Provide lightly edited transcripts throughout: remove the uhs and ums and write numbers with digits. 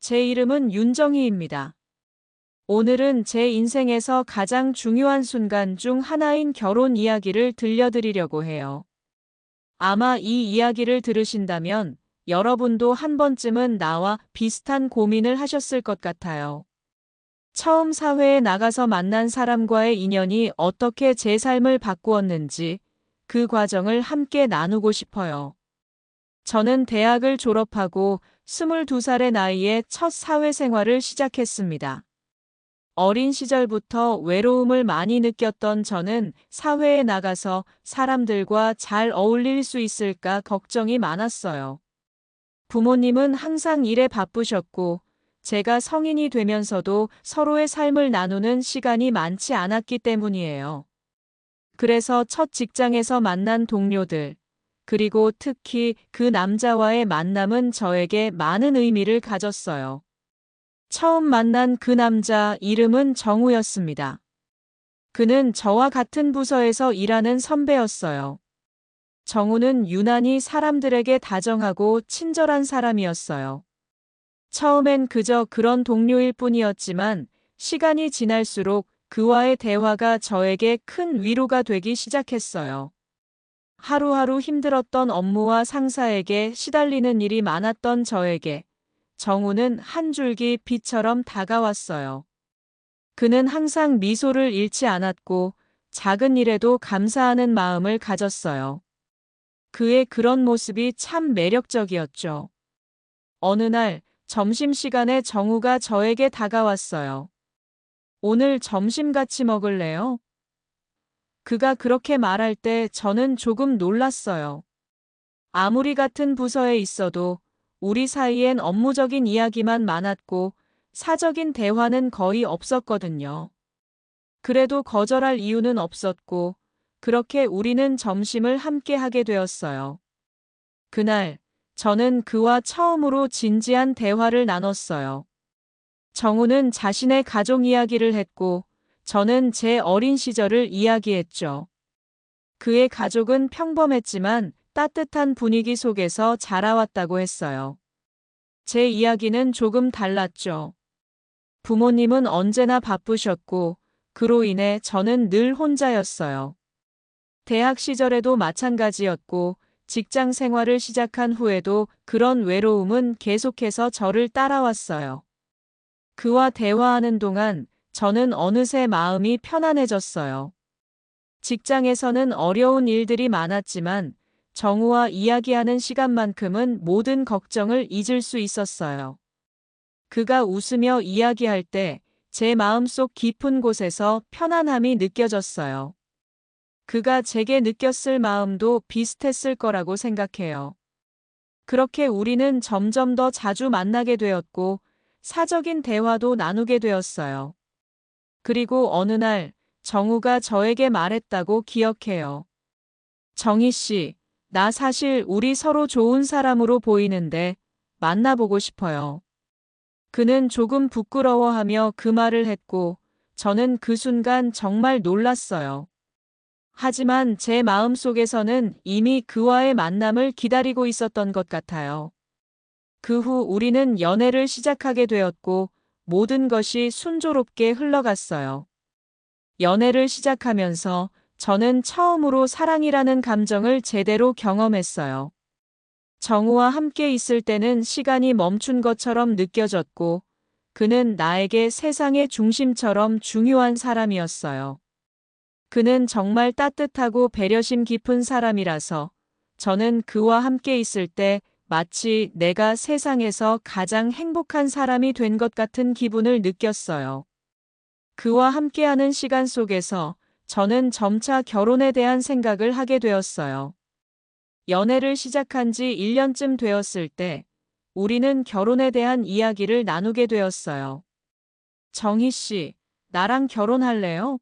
제 이름은 윤정희입니다. 오늘은 제 인생에서 가장 중요한 순간 중 하나인 결혼 이야기를 들려드리려고 해요. 아마 이 이야기를 들으신다면 여러분도 한 번쯤은 나와 비슷한 고민을 하셨을 것 같아요. 처음 사회에 나가서 만난 사람과의 인연이 어떻게 제 삶을 바꾸었는지 그 과정을 함께 나누고 싶어요. 저는 대학을 졸업하고 22살의 나이에 첫 사회생활을 시작했습니다. 어린 시절부터 외로움을 많이 느꼈던 저는 사회에 나가서 사람들과 잘 어울릴 수 있을까 걱정이 많았어요. 부모님은 항상 일에 바쁘셨고, 제가 성인이 되면서도 서로의 삶을 나누는 시간이 많지 않았기 때문이에요. 그래서 첫 직장에서 만난 동료들, 그리고 특히 그 남자와의 만남은 저에게 많은 의미를 가졌어요. 처음 만난 그 남자 이름은 정우였습니다. 그는 저와 같은 부서에서 일하는 선배였어요. 정우는 유난히 사람들에게 다정하고 친절한 사람이었어요. 처음엔 그저 그런 동료일 뿐이었지만 시간이 지날수록 그와의 대화가 저에게 큰 위로가 되기 시작했어요. 하루하루 힘들었던 업무와 상사에게 시달리는 일이 많았던 저에게 정우는 한 줄기 빛처럼 다가왔어요. 그는 항상 미소를 잃지 않았고 작은 일에도 감사하는 마음을 가졌어요. 그의 그런 모습이 참 매력적이었죠. 어느 날 점심시간에 정우가 저에게 다가왔어요. 오늘 점심 같이 먹을래요? 그가 그렇게 말할 때 저는 조금 놀랐어요. 아무리 같은 부서에 있어도 우리 사이엔 업무적인 이야기만 많았고 사적인 대화는 거의 없었거든요. 그래도 거절할 이유는 없었고 그렇게 우리는 점심을 함께 하게 되었어요. 그날 저는 그와 처음으로 진지한 대화를 나눴어요. 정우는 자신의 가족 이야기를 했고 저는 제 어린 시절을 이야기했죠. 그의 가족은 평범했지만 따뜻한 분위기 속에서 자라왔다고 했어요. 제 이야기는 조금 달랐죠. 부모님은 언제나 바쁘셨고 그로 인해 저는 늘 혼자였어요. 대학 시절에도 마찬가지였고 직장 생활을 시작한 후에도 그런 외로움은 계속해서 저를 따라왔어요. 그와 대화하는 동안 저는 어느새 마음이 편안해졌어요. 직장에서는 어려운 일들이 많았지만 정우와 이야기하는 시간만큼은 모든 걱정을 잊을 수 있었어요. 그가 웃으며 이야기할 때 제 마음속 깊은 곳에서 편안함이 느껴졌어요. 그가 제게 느꼈을 마음도 비슷했을 거라고 생각해요. 그렇게 우리는 점점 더 자주 만나게 되었고 사적인 대화도 나누게 되었어요. 그리고 어느 날 정우가 저에게 말했다고 기억해요. 정희 씨, 나 사실 우리 서로 좋은 사람으로 보이는데 만나보고 싶어요. 그는 조금 부끄러워하며 그 말을 했고 저는 그 순간 정말 놀랐어요. 하지만 제 마음속에서는 이미 그와의 만남을 기다리고 있었던 것 같아요. 그 후 우리는 연애를 시작하게 되었고 모든 것이 순조롭게 흘러갔어요. 연애를 시작하면서 저는 처음으로 사랑이라는 감정을 제대로 경험했어요. 정우와 함께 있을 때는 시간이 멈춘 것처럼 느껴졌고 그는 나에게 세상의 중심처럼 중요한 사람이었어요. 그는 정말 따뜻하고 배려심 깊은 사람이라서 저는 그와 함께 있을 때 마치 내가 세상에서 가장 행복한 사람이 된 것 같은 기분을 느꼈어요. 그와 함께하는 시간 속에서 저는 점차 결혼에 대한 생각을 하게 되었어요. 연애를 시작한 지 1년쯤 되었을 때 우리는 결혼에 대한 이야기를 나누게 되었어요. 정희 씨, 나랑 결혼할래요?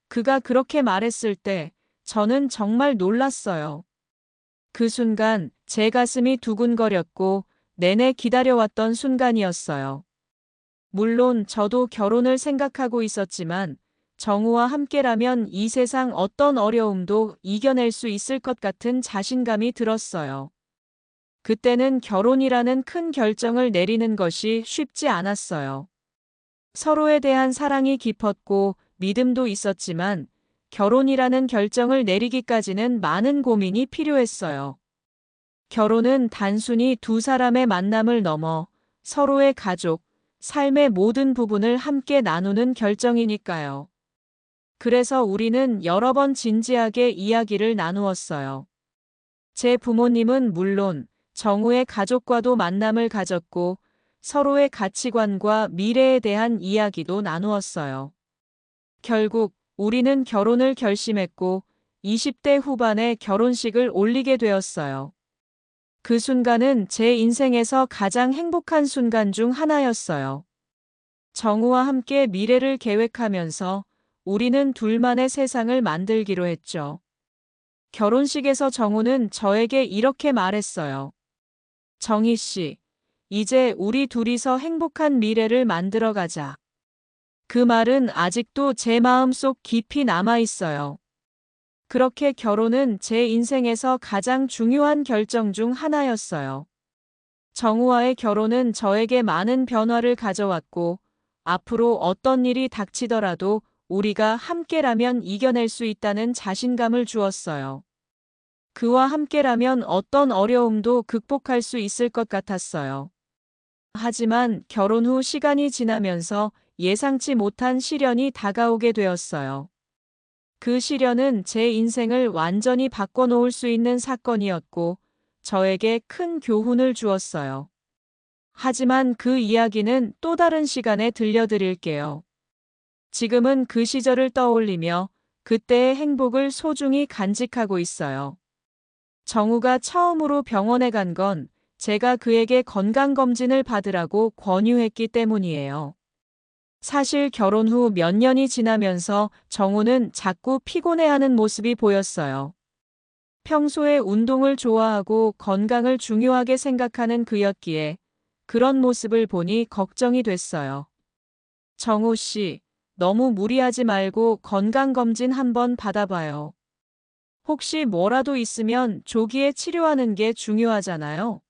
그가 그렇게 말했을 때 저는 정말 놀랐어요. 그 순간 제 가슴이 두근거렸고 내내 기다려왔던 순간이었어요. 물론 저도 결혼을 생각하고 있었지만 정우와 함께라면 이 세상 어떤 어려움도 이겨낼 수 있을 것 같은 자신감이 들었어요. 그때는 결혼이라는 큰 결정을 내리는 것이 쉽지 않았어요. 서로에 대한 사랑이 깊었고 믿음도 있었지만 결혼이라는 결정을 내리기까지는 많은 고민이 필요했어요. 결혼은 단순히 두 사람의 만남을 넘어 서로의 가족, 삶의 모든 부분을 함께 나누는 결정이니까요. 그래서 우리는 여러 번 진지하게 이야기를 나누었어요. 제 부모님은 물론 정우의 가족과도 만남을 가졌고 서로의 가치관과 미래에 대한 이야기도 나누었어요. 결국 우리는 결혼을 결심했고 20대 후반에 결혼식을 올리게 되었어요. 그 순간은 제 인생에서 가장 행복한 순간 중 하나였어요. 정우와 함께 미래를 계획하면서 우리는 둘만의 세상을 만들기로 했죠. 결혼식에서 정우는 저에게 이렇게 말했어요. 정희 씨, 이제 우리 둘이서 행복한 미래를 만들어 가자. 그 말은 아직도 제 마음속 깊이 남아 있어요. 그렇게 결혼은 제 인생에서 가장 중요한 결정 중 하나였어요. 정우와의 결혼은 저에게 많은 변화를 가져왔고, 앞으로 어떤 일이 닥치더라도 우리가 함께라면 이겨낼 수 있다는 자신감을 주었어요. 그와 함께라면 어떤 어려움도 극복할 수 있을 것 같았어요. 하지만 결혼 후 시간이 지나면서 예상치 못한 시련이 다가오게 되었어요. 그 시련은 제 인생을 완전히 바꿔놓을 수 있는 사건이었고, 저에게 큰 교훈을 주었어요. 하지만 그 이야기는 또 다른 시간에 들려드릴게요. 지금은 그 시절을 떠올리며 그때의 행복을 소중히 간직하고 있어요. 정우가 처음으로 병원에 간 건 제가 그에게 건강검진을 받으라고 권유했기 때문이에요. 사실 결혼 후 몇 년이 지나면서 정우는 자꾸 피곤해하는 모습이 보였어요. 평소에 운동을 좋아하고 건강을 중요하게 생각하는 그였기에 그런 모습을 보니 걱정이 됐어요. 정우 씨, 너무 무리하지 말고 건강검진 한번 받아봐요. 혹시 뭐라도 있으면 조기에 치료하는 게 중요하잖아요.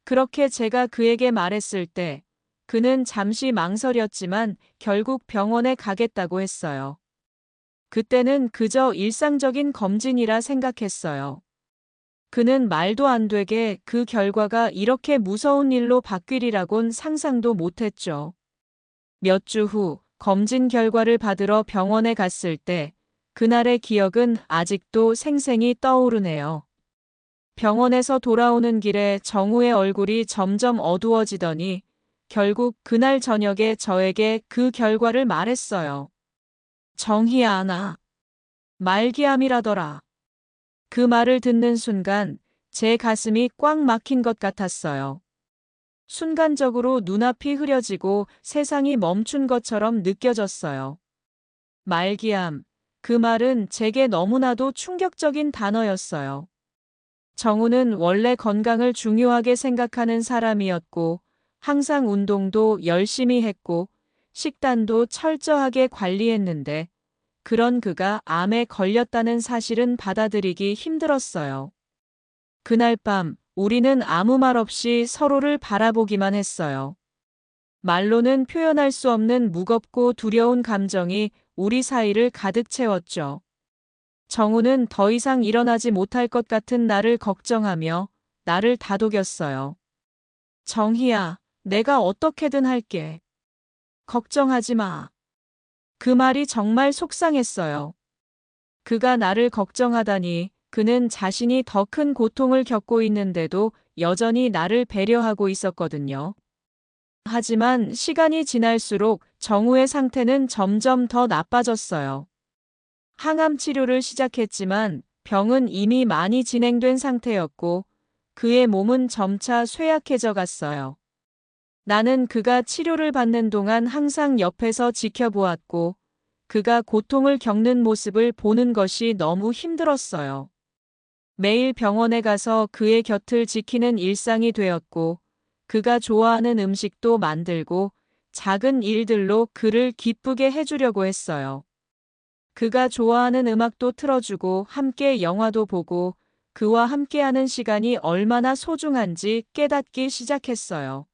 그렇게 제가 그에게 말했을 때 그는 잠시 망설였지만 결국 병원에 가겠다고 했어요. 그때는 그저 일상적인 검진이라 생각했어요. 그는 말도 안 되게 그 결과가 이렇게 무서운 일로 바뀌리라곤 상상도 못했죠. 몇 주 후 검진 결과를 받으러 병원에 갔을 때 그날의 기억은 아직도 생생히 떠오르네요. 병원에서 돌아오는 길에 정우의 얼굴이 점점 어두워지더니 결국 그날 저녁에 저에게 그 결과를 말했어요. 정희야, 나 말기암이라더라. 그 말을 듣는 순간 제 가슴이 꽉 막힌 것 같았어요. 순간적으로 눈앞이 흐려지고 세상이 멈춘 것처럼 느껴졌어요. 말기암. 그 말은 제게 너무나도 충격적인 단어였어요. 정우는 원래 건강을 중요하게 생각하는 사람이었고, 항상 운동도 열심히 했고, 식단도 철저하게 관리했는데, 그런 그가 암에 걸렸다는 사실은 받아들이기 힘들었어요. 그날 밤, 우리는 아무 말 없이 서로를 바라보기만 했어요. 말로는 표현할 수 없는 무겁고 두려운 감정이 우리 사이를 가득 채웠죠. 정우는 더 이상 일어나지 못할 것 같은 나를 걱정하며 나를 다독였어요. 정희야, 내가 어떻게든 할게. 걱정하지 마. 그 말이 정말 속상했어요. 그가 나를 걱정하다니 그는 자신이 더 큰 고통을 겪고 있는데도 여전히 나를 배려하고 있었거든요. 하지만 시간이 지날수록 정우의 상태는 점점 더 나빠졌어요. 항암 치료를 시작했지만 병은 이미 많이 진행된 상태였고 그의 몸은 점차 쇠약해져 갔어요. 나는 그가 치료를 받는 동안 항상 옆에서 지켜보았고 그가 고통을 겪는 모습을 보는 것이 너무 힘들었어요. 매일 병원에 가서 그의 곁을 지키는 일상이 되었고 그가 좋아하는 음식도 만들고 작은 일들로 그를 기쁘게 해주려고 했어요. 그가 좋아하는 음악도 틀어주고 함께 영화도 보고 그와 함께하는 시간이 얼마나 소중한지 깨닫기 시작했어요.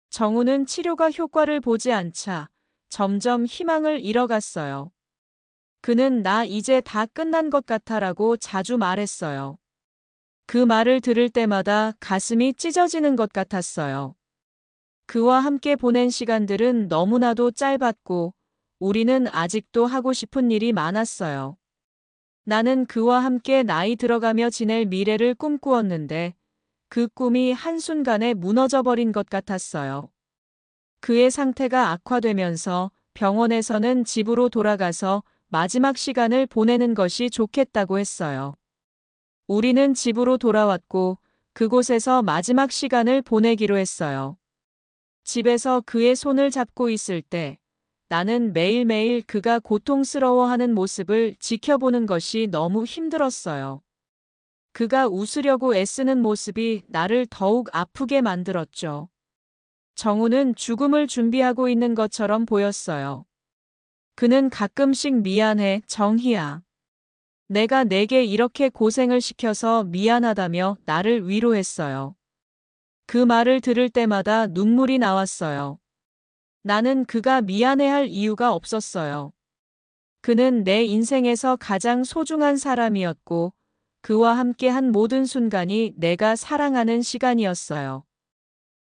정우는 치료가 효과를 보지 않자 점점 희망을 잃어갔어요. 그는 나 이제 다 끝난 것 같아라고 자주 말했어요. 그 말을 들을 때마다 가슴이 찢어지는 것 같았어요. 그와 함께 보낸 시간들은 너무나도 짧았고 우리는 아직도 하고 싶은 일이 많았어요. 나는 그와 함께 나이 들어가며 지낼 미래를 꿈꾸었는데 그 꿈이 한순간에 무너져버린 것 같았어요. 그의 상태가 악화되면서 병원에서는 집으로 돌아가서 마지막 시간을 보내는 것이 좋겠다고 했어요. 우리는 집으로 돌아왔고 그곳에서 마지막 시간을 보내기로 했어요. 집에서 그의 손을 잡고 있을 때 나는 매일매일 그가 고통스러워하는 모습을 지켜보는 것이 너무 힘들었어요. 그가 웃으려고 애쓰는 모습이 나를 더욱 아프게 만들었죠. 정우는 죽음을 준비하고 있는 것처럼 보였어요. 그는 가끔씩 미안해, 정희야. 내가 내게 이렇게 고생을 시켜서 미안하다며 나를 위로했어요. 그 말을 들을 때마다 눈물이 나왔어요. 나는 그가 미안해할 이유가 없었어요. 그는 내 인생에서 가장 소중한 사람이었고, 그와 함께한 모든 순간이 내가 사랑하는 시간이었어요.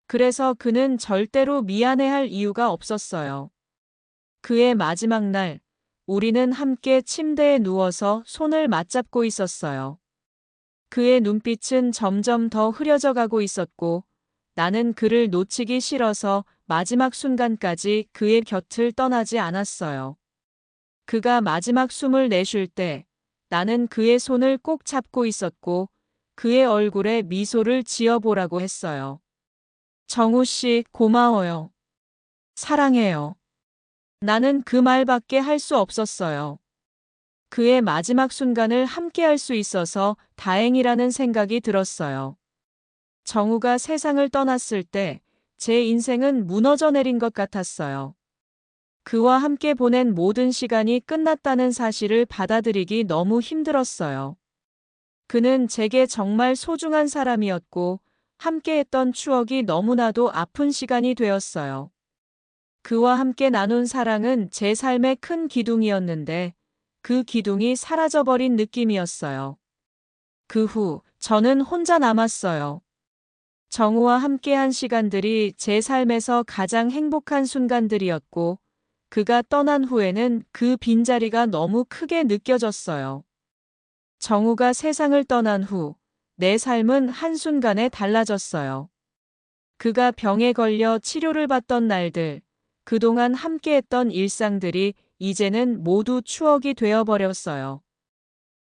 그래서 그는 절대로 미안해할 이유가 없었어요. 그의 마지막 날, 우리는 함께 침대에 누워서 손을 맞잡고 있었어요. 그의 눈빛은 점점 더 흐려져 가고 있었고, 나는 그를 놓치기 싫어서 마지막 순간까지 그의 곁을 떠나지 않았어요. 그가 마지막 숨을 내쉴 때 나는 그의 손을 꼭 잡고 있었고 그의 얼굴에 미소를 지어보라고 했어요. 정우 씨, 고마워요. 사랑해요. 나는 그 말밖에 할 수 없었어요. 그의 마지막 순간을 함께 할 수 있어서 다행이라는 생각이 들었어요. 정우가 세상을 떠났을 때 제 인생은 무너져 내린 것 같았어요. 그와 함께 보낸 모든 시간이 끝났다는 사실을 받아들이기 너무 힘들었어요. 그는 제게 정말 소중한 사람이었고 함께했던 추억이 너무나도 아픈 시간이 되었어요. 그와 함께 나눈 사랑은 제 삶의 큰 기둥이었는데 그 기둥이 사라져버린 느낌이었어요. 그 후 저는 혼자 남았어요. 정우와 함께한 시간들이 제 삶에서 가장 행복한 순간들이었고 그가 떠난 후에는 그 빈자리가 너무 크게 느껴졌어요. 정우가 세상을 떠난 후 내 삶은 한순간에 달라졌어요. 그가 병에 걸려 치료를 받던 날들, 그동안 함께했던 일상들이 이제는 모두 추억이 되어버렸어요.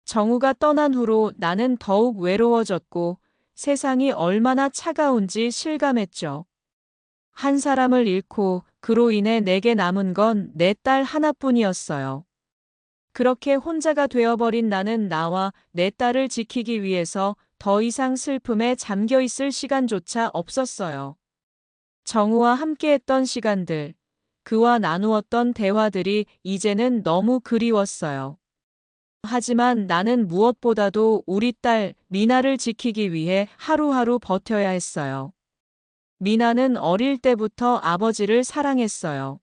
정우가 떠난 후로 나는 더욱 외로워졌고 세상이 얼마나 차가운지 실감했죠. 한 사람을 잃고 그로 인해 내게 남은 건 내 딸 하나뿐이었어요. 그렇게 혼자가 되어버린 나는 나와 내 딸을 지키기 위해서 더 이상 슬픔에 잠겨 있을 시간조차 없었어요. 정우와 함께했던 시간들, 그와 나누었던 대화들이 이제는 너무 그리웠어요. 하지만 나는 무엇보다도 우리 딸 미나를 지키기 위해 하루하루 버텨야 했어요. 미나는 어릴 때부터 아버지를 사랑했어요.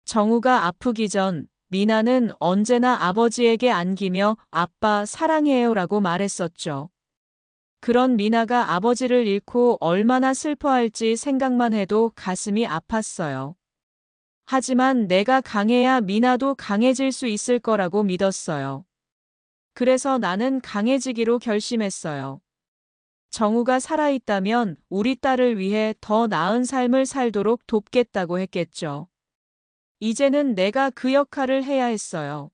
정우가 아프기 전 미나는 언제나 아버지에게 안기며 아빠 사랑해요라고 말했었죠. 그런 미나가 아버지를 잃고 얼마나 슬퍼할지 생각만 해도 가슴이 아팠어요. 하지만 내가 강해야 미나도 강해질 수 있을 거라고 믿었어요. 그래서 나는 강해지기로 결심했어요. 정우가 살아있다면 우리 딸을 위해 더 나은 삶을 살도록 돕겠다고 했겠죠. 이제는 내가 그 역할을 해야 했어요.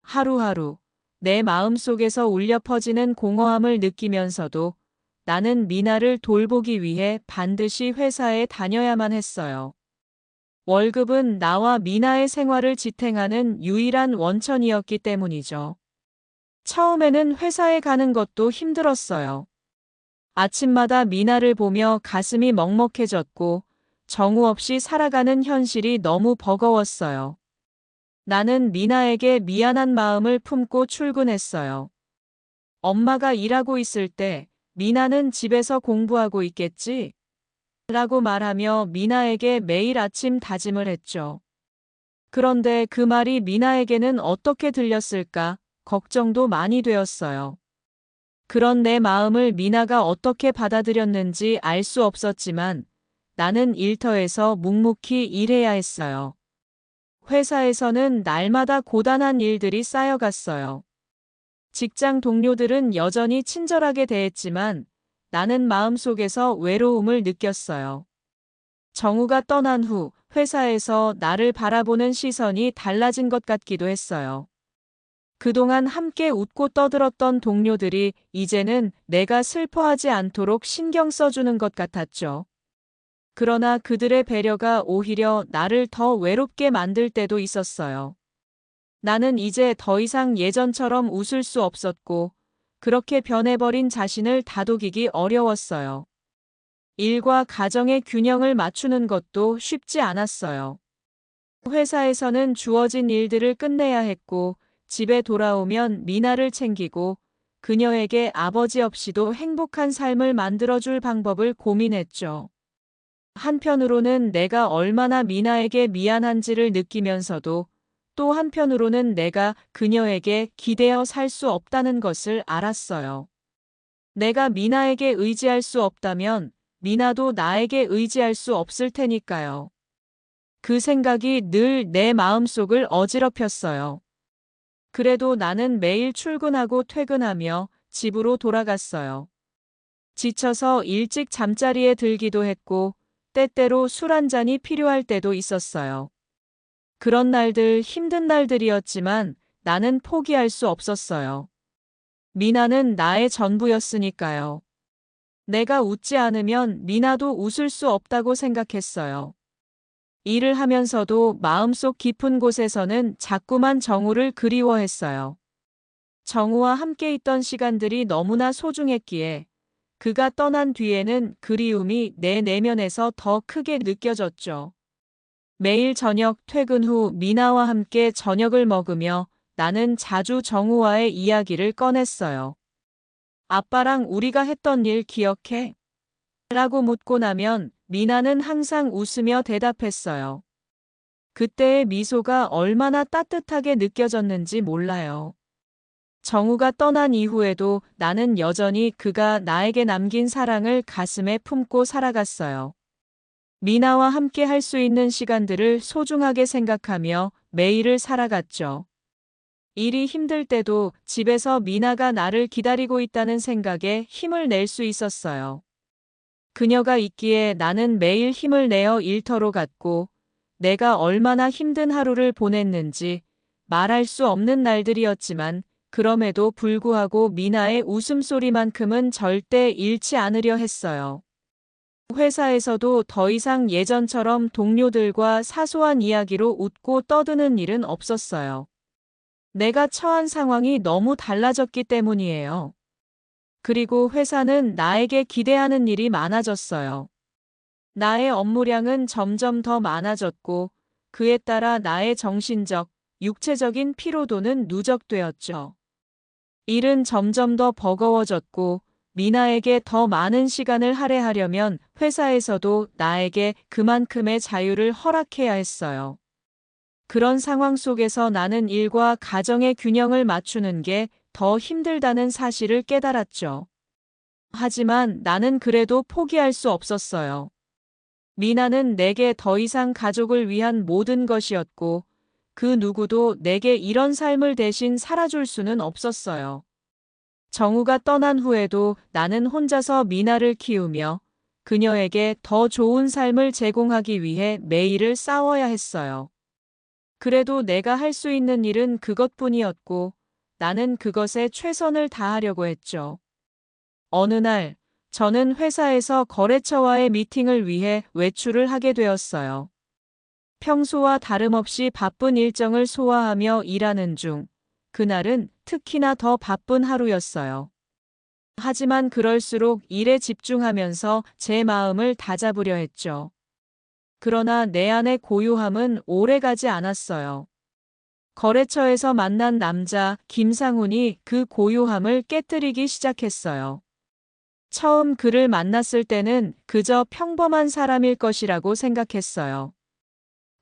하루하루 내 마음속에서 울려 퍼지는 공허함을 느끼면서도 나는 미나를 돌보기 위해 반드시 회사에 다녀야만 했어요. 월급은 나와 미나의 생활을 지탱하는 유일한 원천이었기 때문이죠. 처음에는 회사에 가는 것도 힘들었어요. 아침마다 미나를 보며 가슴이 먹먹해졌고 정우 없이 살아가는 현실이 너무 버거웠어요. 나는 미나에게 미안한 마음을 품고 출근했어요. 엄마가 일하고 있을 때 미나는 집에서 공부하고 있겠지? 라고 말하며 미나에게 매일 아침 다짐을 했죠. 그런데 그 말이 미나에게는 어떻게 들렸을까 걱정도 많이 되었어요. 그런 내 마음을 미나가 어떻게 받아들였는지 알 수 없었지만 나는 일터에서 묵묵히 일해야 했어요. 회사에서는 날마다 고단한 일들이 쌓여갔어요. 직장 동료들은 여전히 친절하게 대했지만 나는 마음속에서 외로움을 느꼈어요. 정우가 떠난 후 회사에서 나를 바라보는 시선이 달라진 것 같기도 했어요. 그동안 함께 웃고 떠들었던 동료들이 이제는 내가 슬퍼하지 않도록 신경 써주는 것 같았죠. 그러나 그들의 배려가 오히려 나를 더 외롭게 만들 때도 있었어요. 나는 이제 더 이상 예전처럼 웃을 수 없었고, 그렇게 변해버린 자신을 다독이기 어려웠어요. 일과 가정의 균형을 맞추는 것도 쉽지 않았어요. 회사에서는 주어진 일들을 끝내야 했고, 집에 돌아오면 미나를 챙기고, 그녀에게 아버지 없이도 행복한 삶을 만들어줄 방법을 고민했죠. 한편으로는 내가 얼마나 미나에게 미안한지를 느끼면서도 또 한편으로는 내가 그녀에게 기대어 살 수 없다는 것을 알았어요. 내가 미나에게 의지할 수 없다면 미나도 나에게 의지할 수 없을 테니까요. 그 생각이 늘 내 마음속을 어지럽혔어요. 그래도 나는 매일 출근하고 퇴근하며 집으로 돌아갔어요. 지쳐서 일찍 잠자리에 들기도 했고, 때때로 술 한 잔이 필요할 때도 있었어요. 그런 날들 힘든 날들이었지만 나는 포기할 수 없었어요. 미나는 나의 전부였으니까요. 내가 웃지 않으면 미나도 웃을 수 없다고 생각했어요. 일을 하면서도 마음속 깊은 곳에서는 자꾸만 정우를 그리워했어요. 정우와 함께 있던 시간들이 너무나 소중했기에 그가 떠난 뒤에는 그리움이 내 내면에서 더 크게 느껴졌죠. 매일 저녁 퇴근 후 미나와 함께 저녁을 먹으며 나는 자주 정우와의 이야기를 꺼냈어요. 아빠랑 우리가 했던 일 기억해? 라고 묻고 나면 미나는 항상 웃으며 대답했어요. 그때의 미소가 얼마나 따뜻하게 느껴졌는지 몰라요. 정우가 떠난 이후에도 나는 여전히 그가 나에게 남긴 사랑을 가슴에 품고 살아갔어요. 미나와 함께 할 수 있는 시간들을 소중하게 생각하며 매일을 살아갔죠. 일이 힘들 때도 집에서 미나가 나를 기다리고 있다는 생각에 힘을 낼 수 있었어요. 그녀가 있기에 나는 매일 힘을 내어 일터로 갔고, 내가 얼마나 힘든 하루를 보냈는지 말할 수 없는 날들이었지만, 그럼에도 불구하고 미나의 웃음소리만큼은 절대 잃지 않으려 했어요. 회사에서도 더 이상 예전처럼 동료들과 사소한 이야기로 웃고 떠드는 일은 없었어요. 내가 처한 상황이 너무 달라졌기 때문이에요. 그리고 회사는 나에게 기대하는 일이 많아졌어요. 나의 업무량은 점점 더 많아졌고, 그에 따라 나의 정신적, 육체적인 피로도는 누적되었죠. 일은 점점 더 버거워졌고, 미나에게 더 많은 시간을 할애하려면 회사에서도 나에게 그만큼의 자유를 허락해야 했어요. 그런 상황 속에서 나는 일과 가정의 균형을 맞추는 게 더 힘들다는 사실을 깨달았죠. 하지만 나는 그래도 포기할 수 없었어요. 미나는 내게 더 이상 가족을 위한 모든 것이었고, 그 누구도 내게 이런 삶을 대신 살아줄 수는 없었어요. 정우가 떠난 후에도 나는 혼자서 미나를 키우며 그녀에게 더 좋은 삶을 제공하기 위해 매일을 싸워야 했어요. 그래도 내가 할 수 있는 일은 그것뿐이었고 나는 그것에 최선을 다하려고 했죠. 어느 날 저는 회사에서 거래처와의 미팅을 위해 외출을 하게 되었어요. 평소와 다름없이 바쁜 일정을 소화하며 일하는 중 그날은 특히나 더 바쁜 하루였어요. 하지만 그럴수록 일에 집중하면서 제 마음을 다잡으려 했죠. 그러나 내 안의 고요함은 오래가지 않았어요. 거래처에서 만난 남자 김상훈이 그 고요함을 깨뜨리기 시작했어요. 처음 그를 만났을 때는 그저 평범한 사람일 것이라고 생각했어요.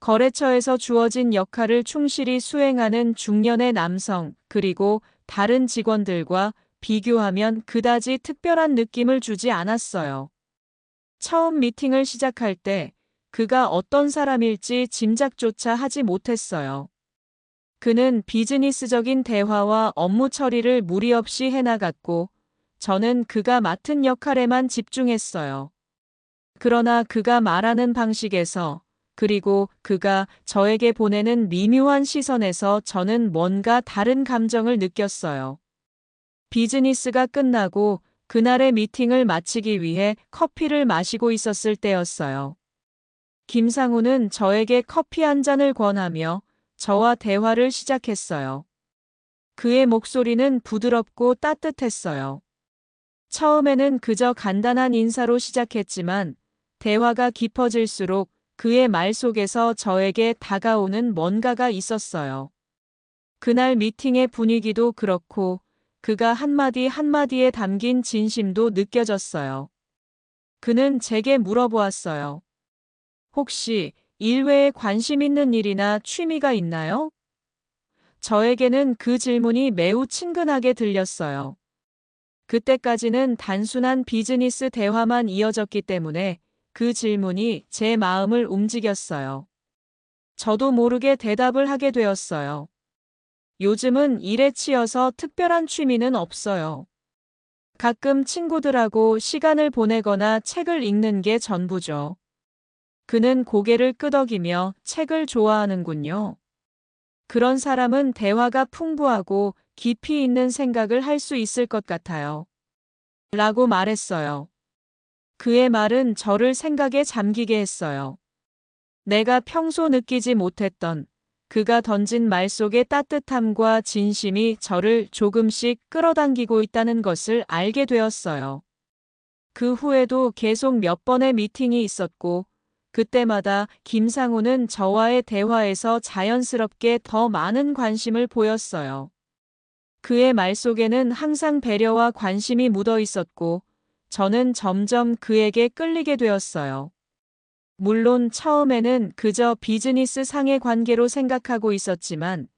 거래처에서 주어진 역할을 충실히 수행하는 중년의 남성, 그리고 다른 직원들과 비교하면 그다지 특별한 느낌을 주지 않았어요. 처음 미팅을 시작할 때 그가 어떤 사람일지 짐작조차 하지 못했어요. 그는 비즈니스적인 대화와 업무 처리를 무리 없이 해나갔고, 저는 그가 맡은 역할에만 집중했어요. 그러나 그가 말하는 방식에서, 그리고 그가 저에게 보내는 미묘한 시선에서 저는 뭔가 다른 감정을 느꼈어요. 비즈니스가 끝나고 그날의 미팅을 마치기 위해 커피를 마시고 있었을 때였어요. 김상우는 저에게 커피 한 잔을 권하며 저와 대화를 시작했어요. 그의 목소리는 부드럽고 따뜻했어요. 처음에는 그저 간단한 인사로 시작했지만 대화가 깊어질수록 그의 말 속에서 저에게 다가오는 뭔가가 있었어요. 그날 미팅의 분위기도 그렇고 그가 한마디 한마디에 담긴 진심도 느껴졌어요. 그는 제게 물어보았어요. 혹시 일 외에 관심 있는 일이나 취미가 있나요? 저에게는 그 질문이 매우 친근하게 들렸어요. 그때까지는 단순한 비즈니스 대화만 이어졌기 때문에 그 질문이 제 마음을 움직였어요. 저도 모르게 대답을 하게 되었어요. 요즘은 일에 치여서 특별한 취미는 없어요. 가끔 친구들하고 시간을 보내거나 책을 읽는 게 전부죠. 그는 고개를 끄덕이며 책을 좋아하는군요. 그런 사람은 대화가 풍부하고 깊이 있는 생각을 할 수 있을 것 같아요. 라고 말했어요. 그의 말은 저를 생각에 잠기게 했어요. 내가 평소 느끼지 못했던 그가 던진 말 속의 따뜻함과 진심이 저를 조금씩 끌어당기고 있다는 것을 알게 되었어요. 그 후에도 계속 몇 번의 미팅이 있었고, 그때마다 김상우는 저와의 대화에서 자연스럽게 더 많은 관심을 보였어요. 그의 말 속에는 항상 배려와 관심이 묻어 있었고, 저는 점점 그에게 끌리게 되었어요. 물론 처음에는 그저 비즈니스 상의 관계로 생각하고 있었지만,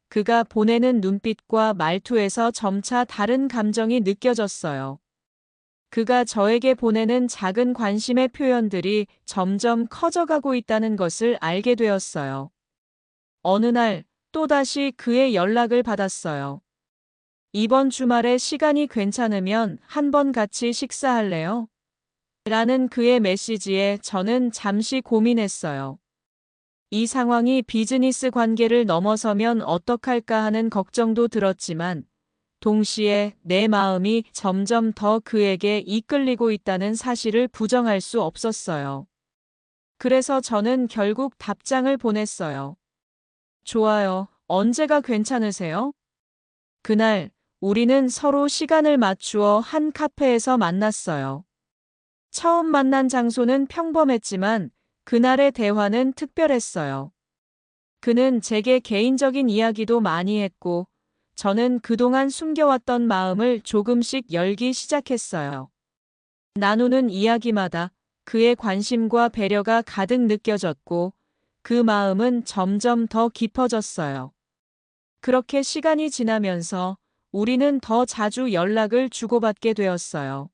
그가 보내는 눈빛과 말투에서 점차 다른 감정이 느껴졌어요. 그가 저에게 보내는 작은 관심의 표현들이 점점 커져가고 있다는 것을 알게 되었어요. 어느 날 또다시 그의 연락을 받았어요. 이번 주말에 시간이 괜찮으면 한번 같이 식사할래요? 라는 그의 메시지에 저는 잠시 고민했어요. 이 상황이 비즈니스 관계를 넘어서면 어떡할까 하는 걱정도 들었지만, 동시에 내 마음이 점점 더 그에게 이끌리고 있다는 사실을 부정할 수 없었어요. 그래서 저는 결국 답장을 보냈어요. 좋아요. 언제가 괜찮으세요? 그날 우리는 서로 시간을 맞추어 한 카페에서 만났어요. 처음 만난 장소는 평범했지만 그날의 대화는 특별했어요. 그는 제게 개인적인 이야기도 많이 했고, 저는 그동안 숨겨왔던 마음을 조금씩 열기 시작했어요. 나누는 이야기마다 그의 관심과 배려가 가득 느껴졌고, 그 마음은 점점 더 깊어졌어요. 그렇게 시간이 지나면서 우리는 더 자주 연락을 주고받게 되었어요.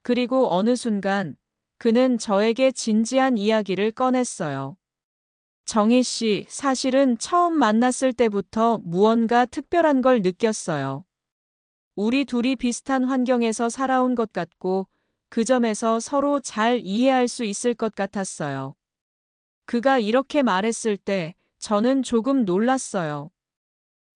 그리고 어느 순간 그는 저에게 진지한 이야기를 꺼냈어요. 정희 씨, 사실은 처음 만났을 때부터 무언가 특별한 걸 느꼈어요. 우리 둘이 비슷한 환경에서 살아온 것 같고, 그 점에서 서로 잘 이해할 수 있을 것 같았어요. 그가 이렇게 말했을 때 저는 조금 놀랐어요.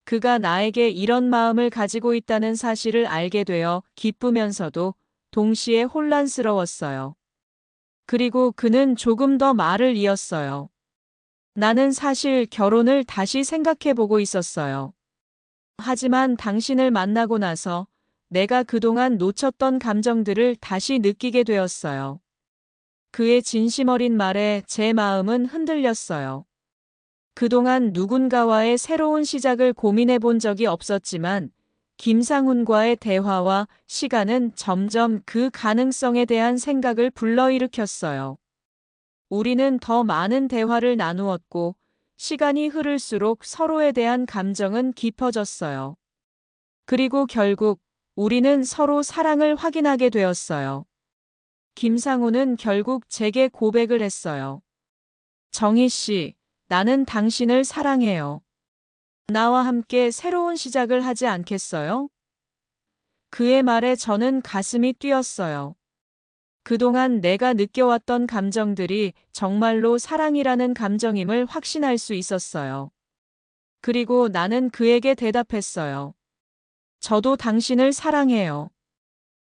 그가 나에게 이런 마음을 가지고 있다는 사실을 알게 되어 기쁘면서도 동시에 혼란스러웠어요. 그리고 그는 조금 더 말을 이었어요. 나는 사실 결혼을 다시 생각해 보고 있었어요. 하지만 당신을 만나고 나서 내가 그동안 놓쳤던 감정들을 다시 느끼게 되었어요. 그의 진심 어린 말에 제 마음은 흔들렸어요. 그동안 누군가와의 새로운 시작을 고민해 본 적이 없었지만 김상훈과의 대화와 시간은 점점 그 가능성에 대한 생각을 불러일으켰어요. 우리는 더 많은 대화를 나누었고 시간이 흐를수록 서로에 대한 감정은 깊어졌어요. 그리고 결국 우리는 서로 사랑을 확인하게 되었어요. 김상훈은 결국 제게 고백을 했어요. 정희 씨, 나는 당신을 사랑해요. 나와 함께 새로운 시작을 하지 않겠어요? 그의 말에 저는 가슴이 뛰었어요. 그동안 내가 느껴왔던 감정들이 정말로 사랑이라는 감정임을 확신할 수 있었어요. 그리고 나는 그에게 대답했어요. 저도 당신을 사랑해요.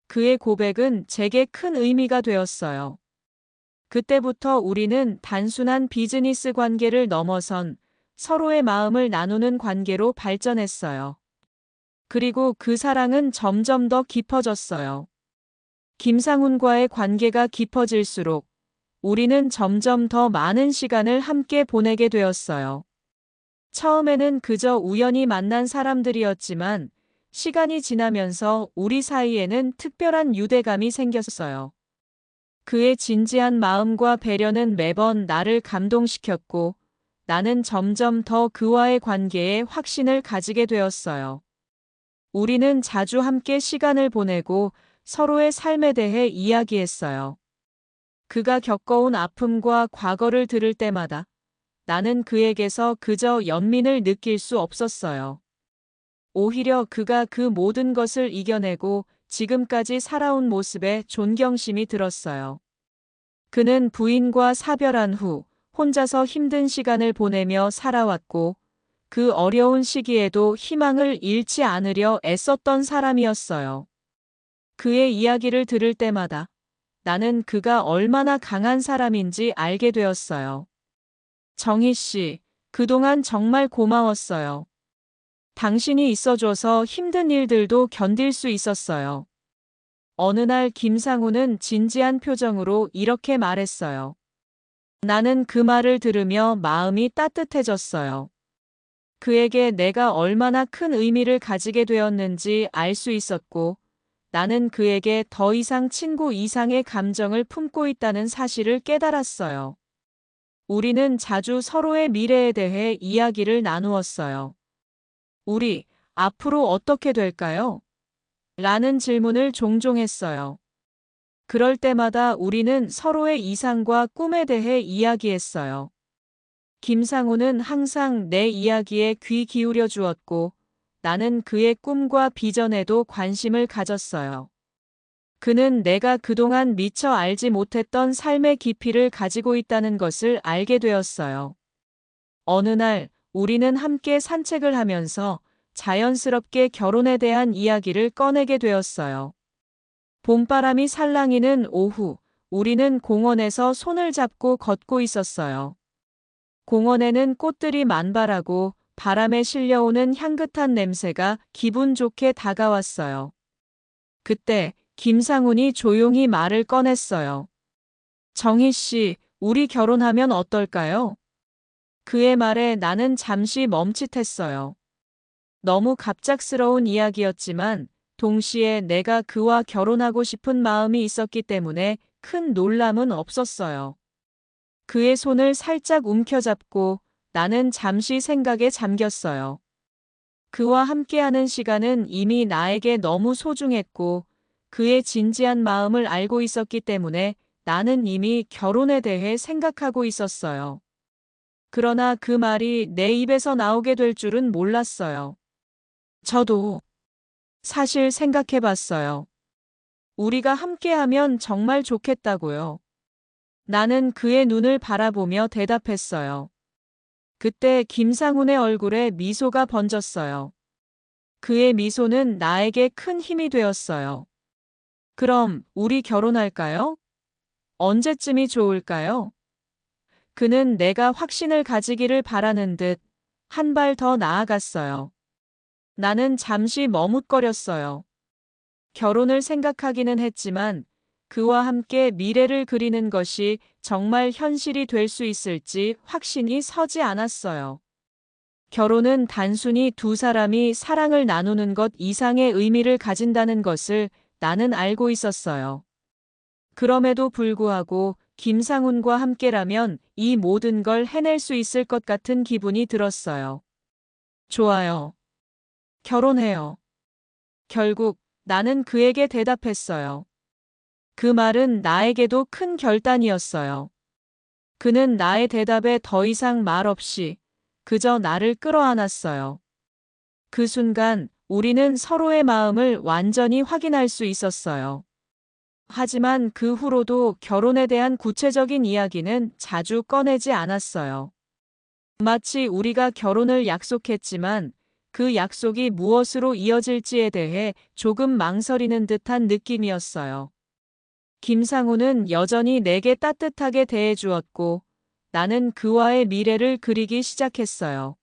그의 고백은 제게 큰 의미가 되었어요. 그때부터 우리는 단순한 비즈니스 관계를 넘어선 서로의 마음을 나누는 관계로 발전했어요. 그리고 그 사랑은 점점 더 깊어졌어요. 김상훈과의 관계가 깊어질수록 우리는 점점 더 많은 시간을 함께 보내게 되었어요. 처음에는 그저 우연히 만난 사람들이었지만 시간이 지나면서 우리 사이에는 특별한 유대감이 생겼어요. 그의 진지한 마음과 배려는 매번 나를 감동시켰고 나는 점점 더 그와의 관계에 확신을 가지게 되었어요. 우리는 자주 함께 시간을 보내고 서로의 삶에 대해 이야기했어요. 그가 겪어온 아픔과 과거를 들을 때마다 나는 그에게서 그저 연민을 느낄 수 없었어요. 오히려 그가 그 모든 것을 이겨내고 지금까지 살아온 모습에 존경심이 들었어요. 그는 부인과 사별한 후 혼자서 힘든 시간을 보내며 살아왔고 그 어려운 시기에도 희망을 잃지 않으려 애썼던 사람이었어요. 그의 이야기를 들을 때마다 나는 그가 얼마나 강한 사람인지 알게 되었어요. 정희 씨, 그동안 정말 고마웠어요. 당신이 있어줘서 힘든 일들도 견딜 수 있었어요. 어느 날 김상우는 진지한 표정으로 이렇게 말했어요. 나는 그 말을 들으며 마음이 따뜻해졌어요. 그에게 내가 얼마나 큰 의미를 가지게 되었는지 알 수 있었고, 나는 그에게 더 이상 친구 이상의 감정을 품고 있다는 사실을 깨달았어요. 우리는 자주 서로의 미래에 대해 이야기를 나누었어요. 우리, 앞으로 어떻게 될까요? 라는 질문을 종종 했어요. 그럴 때마다 우리는 서로의 이상과 꿈에 대해 이야기했어요. 김상우는 항상 내 이야기에 귀 기울여 주었고, 나는 그의 꿈과 비전에도 관심을 가졌어요. 그는 내가 그동안 미처 알지 못했던 삶의 깊이를 가지고 있다는 것을 알게 되었어요. 어느 날, 우리는 함께 산책을 하면서 자연스럽게 결혼에 대한 이야기를 꺼내게 되었어요. 봄바람이 살랑이는 오후, 우리는 공원에서 손을 잡고 걷고 있었어요. 공원에는 꽃들이 만발하고 바람에 실려오는 향긋한 냄새가 기분 좋게 다가왔어요. 그때 김상훈이 조용히 말을 꺼냈어요. 정희 씨, 우리 결혼하면 어떨까요? 그의 말에 나는 잠시 멈칫했어요. 너무 갑작스러운 이야기였지만 동시에 내가 그와 결혼하고 싶은 마음이 있었기 때문에 큰 놀람은 없었어요. 그의 손을 살짝 움켜잡고 나는 잠시 생각에 잠겼어요. 그와 함께하는 시간은 이미 나에게 너무 소중했고 그의 진지한 마음을 알고 있었기 때문에 나는 이미 결혼에 대해 생각하고 있었어요. 그러나 그 말이 내 입에서 나오게 될 줄은 몰랐어요. 저도 사실 생각해 봤어요. 우리가 함께하면 정말 좋겠다고요. 나는 그의 눈을 바라보며 대답했어요. 그때 김상훈의 얼굴에 미소가 번졌어요. 그의 미소는 나에게 큰 힘이 되었어요. 그럼 우리 결혼할까요? 언제쯤이 좋을까요? 그는 내가 확신을 가지기를 바라는 듯 한 발 더 나아갔어요. 나는 잠시 머뭇거렸어요. 결혼을 생각하기는 했지만 그와 함께 미래를 그리는 것이 정말 현실이 될 수 있을지 확신이 서지 않았어요. 결혼은 단순히 두 사람이 사랑을 나누는 것 이상의 의미를 가진다는 것을 나는 알고 있었어요. 그럼에도 불구하고 김상훈과 함께라면 이 모든 걸 해낼 수 있을 것 같은 기분이 들었어요. 좋아요. 결혼해요. 결국 나는 그에게 대답했어요. 그 말은 나에게도 큰 결단이었어요. 그는 나의 대답에 더 이상 말 없이 그저 나를 끌어안았어요. 그 순간 우리는 서로의 마음을 완전히 확인할 수 있었어요. 하지만 그 후로도 결혼에 대한 구체적인 이야기는 자주 꺼내지 않았어요. 마치 우리가 결혼을 약속했지만 그 약속이 무엇으로 이어질지에 대해 조금 망설이는 듯한 느낌이었어요. 김상우는 여전히 내게 따뜻하게 대해주었고 나는 그와의 미래를 그리기 시작했어요.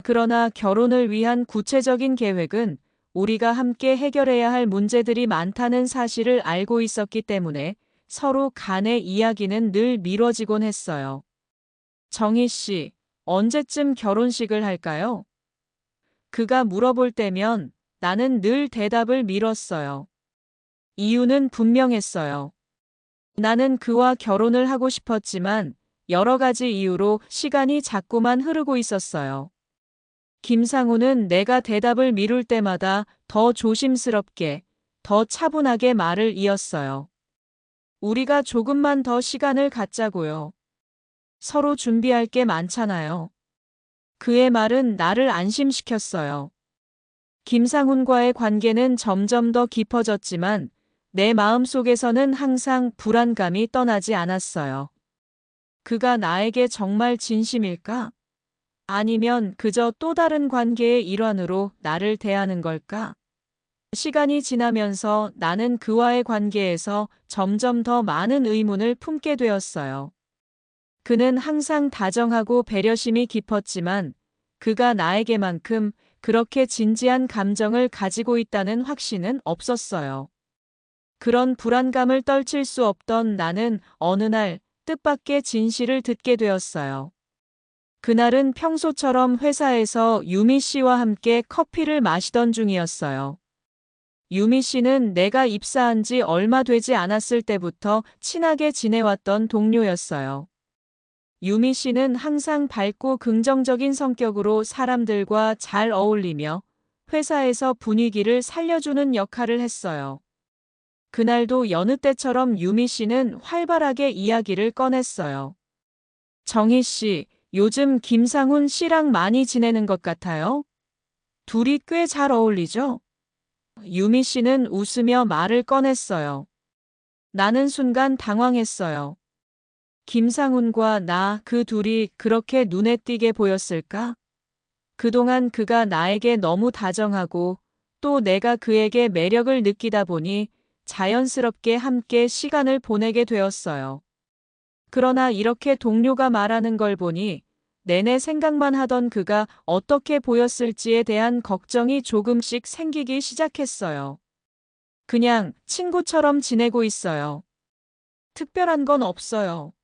그러나 결혼을 위한 구체적인 계획은 우리가 함께 해결해야 할 문제들이 많다는 사실을 알고 있었기 때문에 서로 간의 이야기는 늘 미뤄지곤 했어요. 정희 씨, 언제쯤 결혼식을 할까요? 그가 물어볼 때면 나는 늘 대답을 미뤘어요. 이유는 분명했어요. 나는 그와 결혼을 하고 싶었지만 여러 가지 이유로 시간이 자꾸만 흐르고 있었어요. 김상우는 내가 대답을 미룰 때마다 더 조심스럽게, 더 차분하게 말을 이었어요. 우리가 조금만 더 시간을 갖자고요. 서로 준비할 게 많잖아요. 그의 말은 나를 안심시켰어요. 김상훈과의 관계는 점점 더 깊어졌지만 내 마음속에서는 항상 불안감이 떠나지 않았어요. 그가 나에게 정말 진심일까? 아니면 그저 또 다른 관계의 일환으로 나를 대하는 걸까? 시간이 지나면서 나는 그와의 관계에서 점점 더 많은 의문을 품게 되었어요. 그는 항상 다정하고 배려심이 깊었지만 그가 나에게만큼 그렇게 진지한 감정을 가지고 있다는 확신은 없었어요. 그런 불안감을 떨칠 수 없던 나는 어느 날 뜻밖의 진실을 듣게 되었어요. 그날은 평소처럼 회사에서 유미 씨와 함께 커피를 마시던 중이었어요. 유미 씨는 내가 입사한 지 얼마 되지 않았을 때부터 친하게 지내왔던 동료였어요. 유미 씨는 항상 밝고 긍정적인 성격으로 사람들과 잘 어울리며 회사에서 분위기를 살려주는 역할을 했어요. 그날도 여느 때처럼 유미 씨는 활발하게 이야기를 꺼냈어요. 정희 씨, 요즘 김상훈 씨랑 많이 지내는 것 같아요. 둘이 꽤 잘 어울리죠? 유미 씨는 웃으며 말을 꺼냈어요. 나는 순간 당황했어요. 김상훈과 나 그 둘이 그렇게 눈에 띄게 보였을까? 그동안 그가 나에게 너무 다정하고 또 내가 그에게 매력을 느끼다 보니 자연스럽게 함께 시간을 보내게 되었어요. 그러나 이렇게 동료가 말하는 걸 보니 내내 생각만 하던 그가 어떻게 보였을지에 대한 걱정이 조금씩 생기기 시작했어요. 그냥 친구처럼 지내고 있어요. 특별한 건 없어요.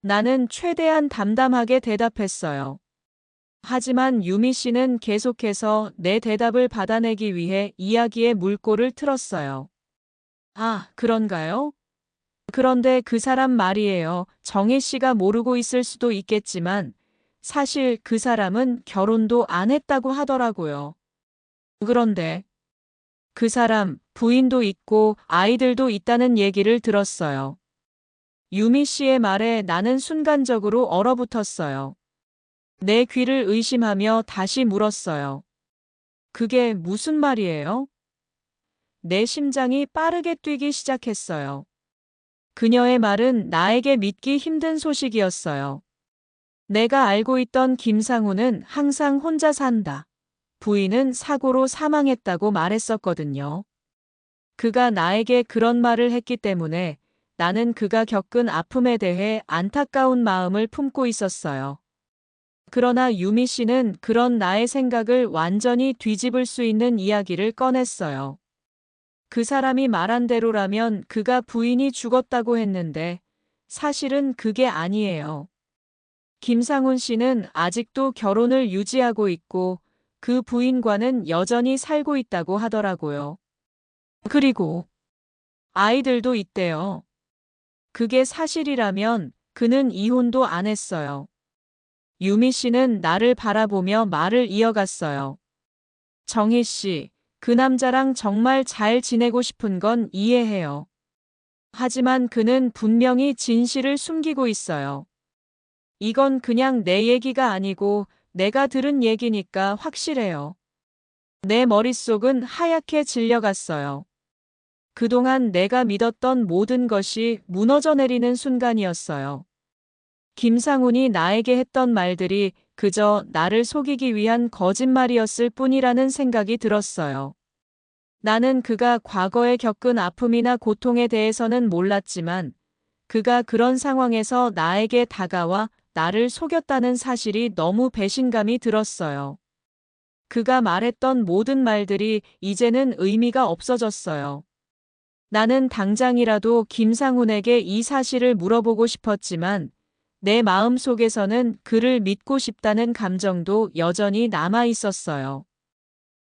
나는 최대한 담담하게 대답했어요. 하지만 유미 씨는 계속해서 내 대답을 받아내기 위해 이야기의 물꼬를 틀었어요. 아, 그런가요? 그런데 그 사람 말이에요. 정혜 씨가 모르고 있을 수도 있겠지만 사실 그 사람은 결혼도 안 했다고 하더라고요. 그런데 그 사람 부인도 있고 아이들도 있다는 얘기를 들었어요. 유미 씨의 말에 나는 순간적으로 얼어붙었어요. 내 귀를 의심하며 다시 물었어요. 그게 무슨 말이에요? 내 심장이 빠르게 뛰기 시작했어요. 그녀의 말은 나에게 믿기 힘든 소식이었어요. 내가 알고 있던 김상우는 항상 혼자 산다. 부인은 사고로 사망했다고 말했었거든요. 그가 나에게 그런 말을 했기 때문에 나는 그가 겪은 아픔에 대해 안타까운 마음을 품고 있었어요. 그러나 유미 씨는 그런 나의 생각을 완전히 뒤집을 수 있는 이야기를 꺼냈어요. 그 사람이 말한 대로라면 그가 부인이 죽었다고 했는데 사실은 그게 아니에요. 김상훈 씨는 아직도 결혼을 유지하고 있고 그 부인과는 여전히 살고 있다고 하더라고요. 그리고 아이들도 있대요. 그게 사실이라면 그는 이혼도 안 했어요. 유미 씨는 나를 바라보며 말을 이어갔어요. 정희 씨, 그 남자랑 정말 잘 지내고 싶은 건 이해해요. 하지만 그는 분명히 진실을 숨기고 있어요. 이건 그냥 내 얘기가 아니고 내가 들은 얘기니까 확실해요. 내 머릿속은 하얗게 질려갔어요. 그동안 내가 믿었던 모든 것이 무너져 내리는 순간이었어요. 김상훈이 나에게 했던 말들이 그저 나를 속이기 위한 거짓말이었을 뿐이라는 생각이 들었어요. 나는 그가 과거에 겪은 아픔이나 고통에 대해서는 몰랐지만 그가 그런 상황에서 나에게 다가와 나를 속였다는 사실이 너무 배신감이 들었어요. 그가 말했던 모든 말들이 이제는 의미가 없어졌어요. 나는 당장이라도 김상훈에게 이 사실을 물어보고 싶었지만 내 마음 속에서는 그를 믿고 싶다는 감정도 여전히 남아 있었어요.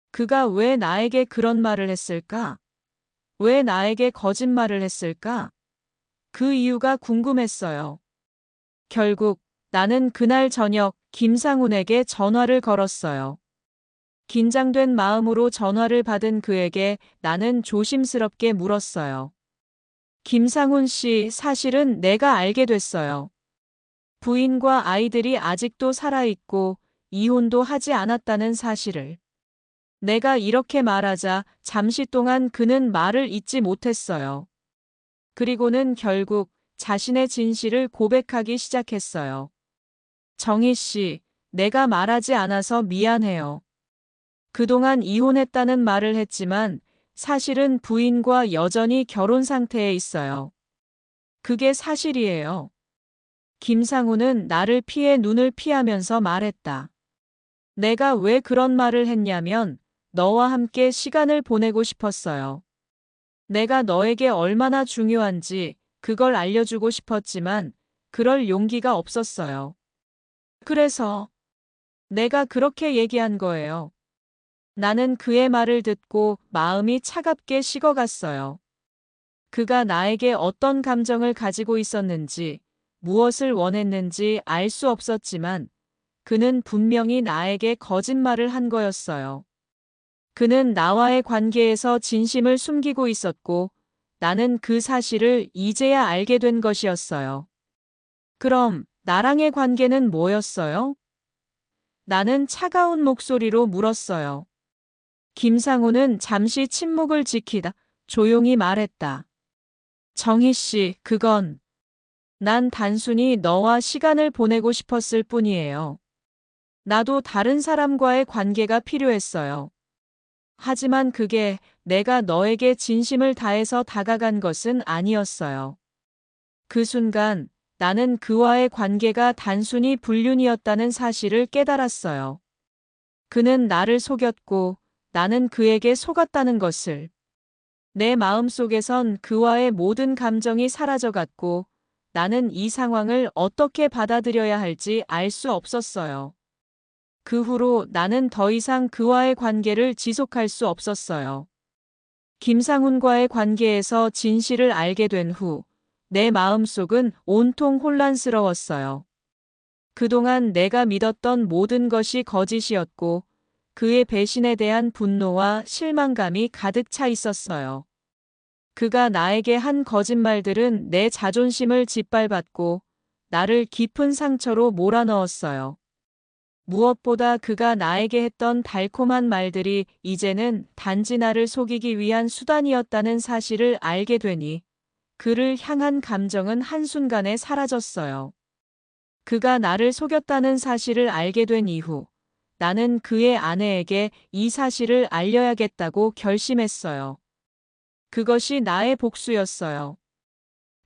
그가 왜 나에게 그런 말을 했을까? 왜 나에게 거짓말을 했을까? 그 이유가 궁금했어요. 결국 나는 그날 저녁 김상훈에게 전화를 걸었어요. 긴장된 마음으로 전화를 받은 그에게 나는 조심스럽게 물었어요. 김상훈 씨, 사실은 내가 알게 됐어요. 부인과 아이들이 아직도 살아있고 이혼도 하지 않았다는 사실을. 내가 이렇게 말하자 잠시 동안 그는 말을 잇지 못했어요. 그리고는 결국 자신의 진실을 고백하기 시작했어요. 정희 씨, 내가 말하지 않아서 미안해요. 그동안 이혼했다는 말을 했지만 사실은 부인과 여전히 결혼 상태에 있어요. 그게 사실이에요. 김상훈은 나를 피해 눈을 피하면서 말했다. 내가 왜 그런 말을 했냐면 너와 함께 시간을 보내고 싶었어요. 내가 너에게 얼마나 중요한지 그걸 알려주고 싶었지만 그럴 용기가 없었어요. 그래서 내가 그렇게 얘기한 거예요. 나는 그의 말을 듣고 마음이 차갑게 식어갔어요. 그가 나에게 어떤 감정을 가지고 있었는지, 무엇을 원했는지 알 수 없었지만 그는 분명히 나에게 거짓말을 한 거였어요. 그는 나와의 관계에서 진심을 숨기고 있었고 나는 그 사실을 이제야 알게 된 것이었어요. 그럼 나랑의 관계는 뭐였어요? 나는 차가운 목소리로 물었어요. 김상훈은 잠시 침묵을 지키다 조용히 말했다. 정희 씨, 난 단순히 너와 시간을 보내고 싶었을 뿐이에요. 나도 다른 사람과의 관계가 필요했어요. 하지만 그게 내가 너에게 진심을 다해서 다가간 것은 아니었어요. 그 순간 나는 그와의 관계가 단순히 불륜이었다는 사실을 깨달았어요. 그는 나를 속였고 나는 그에게 속았다는 것을. 내 마음속에선 그와의 모든 감정이 사라져갔고 나는 이 상황을 어떻게 받아들여야 할지 알 수 없었어요. 그 후로 나는 더 이상 그와의 관계를 지속할 수 없었어요. 김상훈과의 관계에서 진실을 알게 된 후 내 마음속은 온통 혼란스러웠어요. 그동안 내가 믿었던 모든 것이 거짓이었고 그의 배신에 대한 분노와 실망감이 가득 차 있었어요. 그가 나에게 한 거짓말들은 내 자존심을 짓밟았고 나를 깊은 상처로 몰아넣었어요. 무엇보다 그가 나에게 했던 달콤한 말들이 이제는 단지 나를 속이기 위한 수단이었다는 사실을 알게 되니 그를 향한 감정은 한순간에 사라졌어요. 그가 나를 속였다는 사실을 알게 된 이후 나는 그의 아내에게 이 사실을 알려야겠다고 결심했어요. 그것이 나의 복수였어요.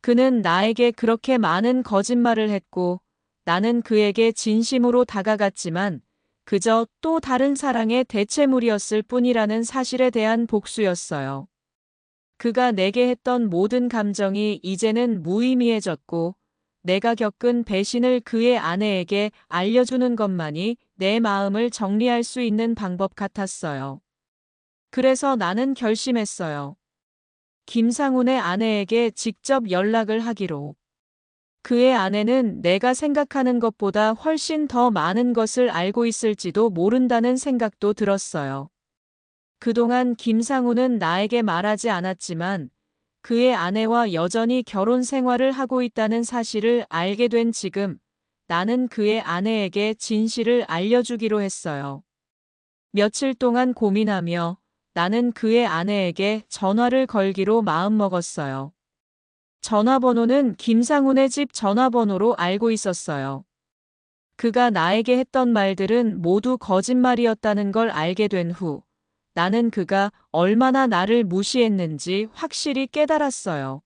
그는 나에게 그렇게 많은 거짓말을 했고 나는 그에게 진심으로 다가갔지만 그저 또 다른 사랑의 대체물이었을 뿐이라는 사실에 대한 복수였어요. 그가 내게 했던 모든 감정이 이제는 무의미해졌고 내가 겪은 배신을 그의 아내에게 알려주는 것만이 내 마음을 정리할 수 있는 방법 같았어요. 그래서 나는 결심했어요. 김상훈의 아내에게 직접 연락을 하기로. 그의 아내는 내가 생각하는 것보다 훨씬 더 많은 것을 알고 있을지도 모른다는 생각도 들었어요. 그동안 김상훈은 나에게 말하지 않았지만 그의 아내와 여전히 결혼 생활을 하고 있다는 사실을 알게 된 지금 나는 그의 아내에게 진실을 알려주기로 했어요. 며칠 동안 고민하며 나는 그의 아내에게 전화를 걸기로 마음먹었어요. 전화번호는 김상훈의 집 전화번호로 알고 있었어요. 그가 나에게 했던 말들은 모두 거짓말이었다는 걸 알게 된 후, 나는 그가 얼마나 나를 무시했는지 확실히 깨달았어요.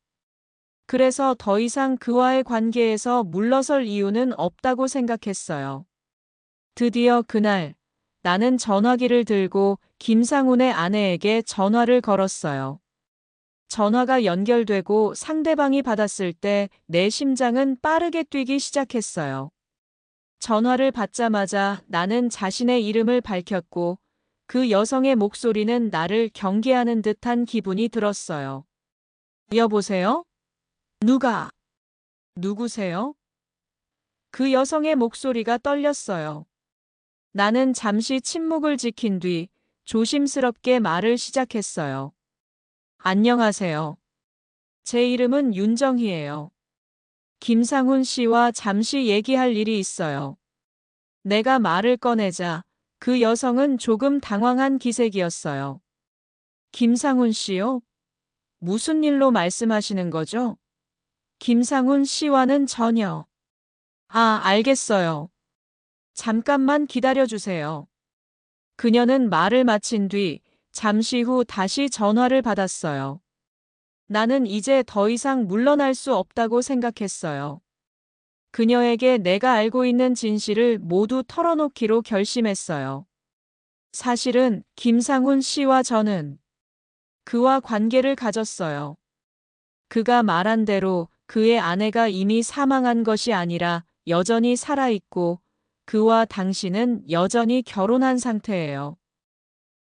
그래서 더 이상 그와의 관계에서 물러설 이유는 없다고 생각했어요. 드디어 그날, 나는 전화기를 들고 김상훈의 아내에게 전화를 걸었어요. 전화가 연결되고 상대방이 받았을 때 내 심장은 빠르게 뛰기 시작했어요. 전화를 받자마자 나는 자신의 이름을 밝혔고 그 여성의 목소리는 나를 경계하는 듯한 기분이 들었어요. 여보세요? 누가? 누구세요? 그 여성의 목소리가 떨렸어요. 나는 잠시 침묵을 지킨 뒤 조심스럽게 말을 시작했어요. 안녕하세요. 제 이름은 윤정희예요. 김상훈 씨와 잠시 얘기할 일이 있어요. 내가 말을 꺼내자 그 여성은 조금 당황한 기색이었어요. 김상훈 씨요? 무슨 일로 말씀하시는 거죠? 김상훈 씨와는 전혀. 아, 알겠어요. 잠깐만 기다려주세요. 그녀는 말을 마친 뒤 잠시 후 다시 전화를 받았어요. 나는 이제 더 이상 물러날 수 없다고 생각했어요. 그녀에게 내가 알고 있는 진실을 모두 털어놓기로 결심했어요. 사실은 김상훈 씨와 저는 그와 관계를 가졌어요. 그가 말한 대로 그의 아내가 이미 사망한 것이 아니라 여전히 살아있고 그와 당신은 여전히 결혼한 상태예요.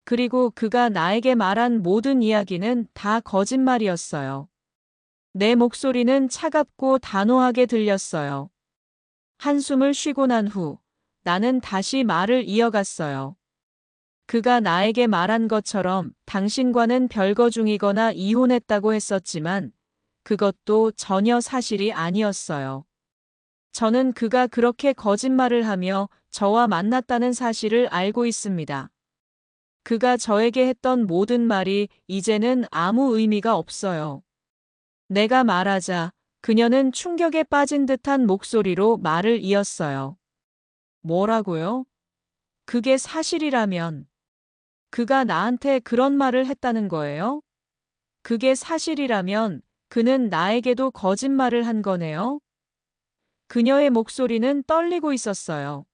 그리고 그가 나에게 말한 모든 이야기는 다 거짓말이었어요. 내 목소리는 차갑고 단호하게 들렸어요. 한숨을 쉬고 난 후 나는 다시 말을 이어갔어요. 그가 나에게 말한 것처럼 당신과는 별거 중이거나 이혼했다고 했었지만 그것도 전혀 사실이 아니었어요. 저는 그가 그렇게 거짓말을 하며 저와 만났다는 사실을 알고 있습니다. 그가 저에게 했던 모든 말이 이제는 아무 의미가 없어요. 내가 말하자 그녀는 충격에 빠진 듯한 목소리로 말을 이었어요. 뭐라고요? 그게 사실이라면 그가 나한테 그런 말을 했다는 거예요? 그게 사실이라면 그는 나에게도 거짓말을 한 거네요? 그녀의 목소리는 떨리고 있었어요.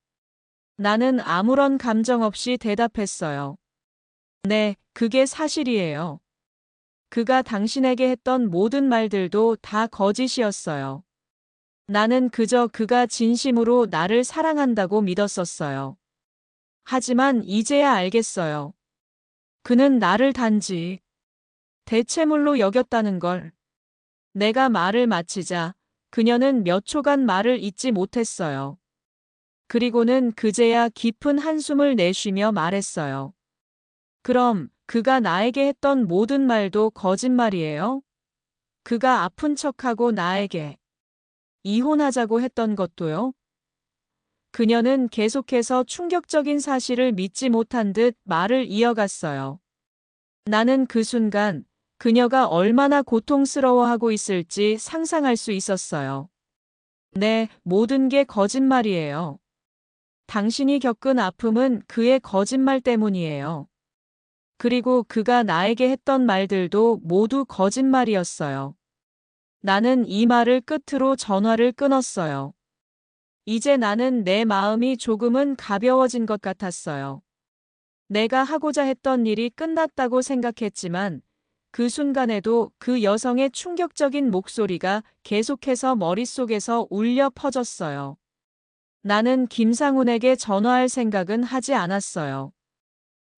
나는 아무런 감정 없이 대답했어요. 네, 그게 사실이에요. 그가 당신에게 했던 모든 말들도 다 거짓이었어요. 나는 그저 그가 진심으로 나를 사랑한다고 믿었었어요. 하지만 이제야 알겠어요. 그는 나를 단지 대체물로 여겼다는 걸. 내가 말을 마치자 그녀는 몇 초간 말을 잇지 못했어요. 그리고는 그제야 깊은 한숨을 내쉬며 말했어요. 그럼 그가 나에게 했던 모든 말도 거짓말이에요? 그가 아픈 척하고 나에게 이혼하자고 했던 것도요? 그녀는 계속해서 충격적인 사실을 믿지 못한 듯 말을 이어갔어요. 나는 그 순간 그녀가 얼마나 고통스러워하고 있을지 상상할 수 있었어요. 네, 모든 게 거짓말이에요. 당신이 겪은 아픔은 그의 거짓말 때문이에요. 그리고 그가 나에게 했던 말들도 모두 거짓말이었어요. 나는 이 말을 끝으로 전화를 끊었어요. 이제 나는 내 마음이 조금은 가벼워진 것 같았어요. 내가 하고자 했던 일이 끝났다고 생각했지만 그 순간에도 그 여성의 충격적인 목소리가 계속해서 머릿속에서 울려 퍼졌어요. 나는 김상훈에게 전화할 생각은 하지 않았어요.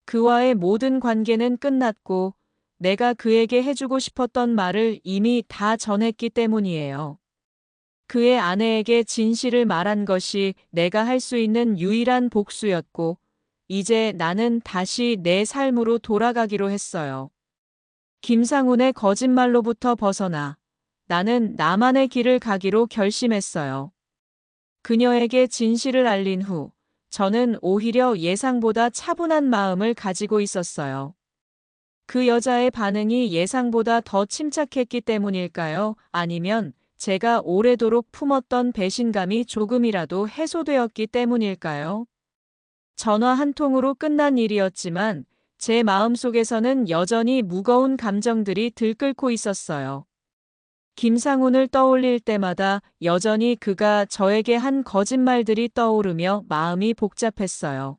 그와의 모든 관계는 끝났고 내가 그에게 해주고 싶었던 말을 이미 다 전했기 때문이에요. 그의 아내에게 진실을 말한 것이 내가 할 수 있는 유일한 복수였고, 이제 나는 다시 내 삶으로 돌아가기로 했어요. 김상훈의 거짓말로부터 벗어나 나는 나만의 길을 가기로 결심했어요. 그녀에게 진실을 알린 후 저는 오히려 예상보다 차분한 마음을 가지고 있었어요. 그 여자의 반응이 예상보다 더 침착했기 때문일까요? 아니면 제가 오래도록 품었던 배신감이 조금이라도 해소되었기 때문일까요? 전화 한 통으로 끝난 일이었지만 제 마음속에서는 여전히 무거운 감정들이 들끓고 있었어요. 김상훈을 떠올릴 때마다 여전히 그가 저에게 한 거짓말들이 떠오르며 마음이 복잡했어요.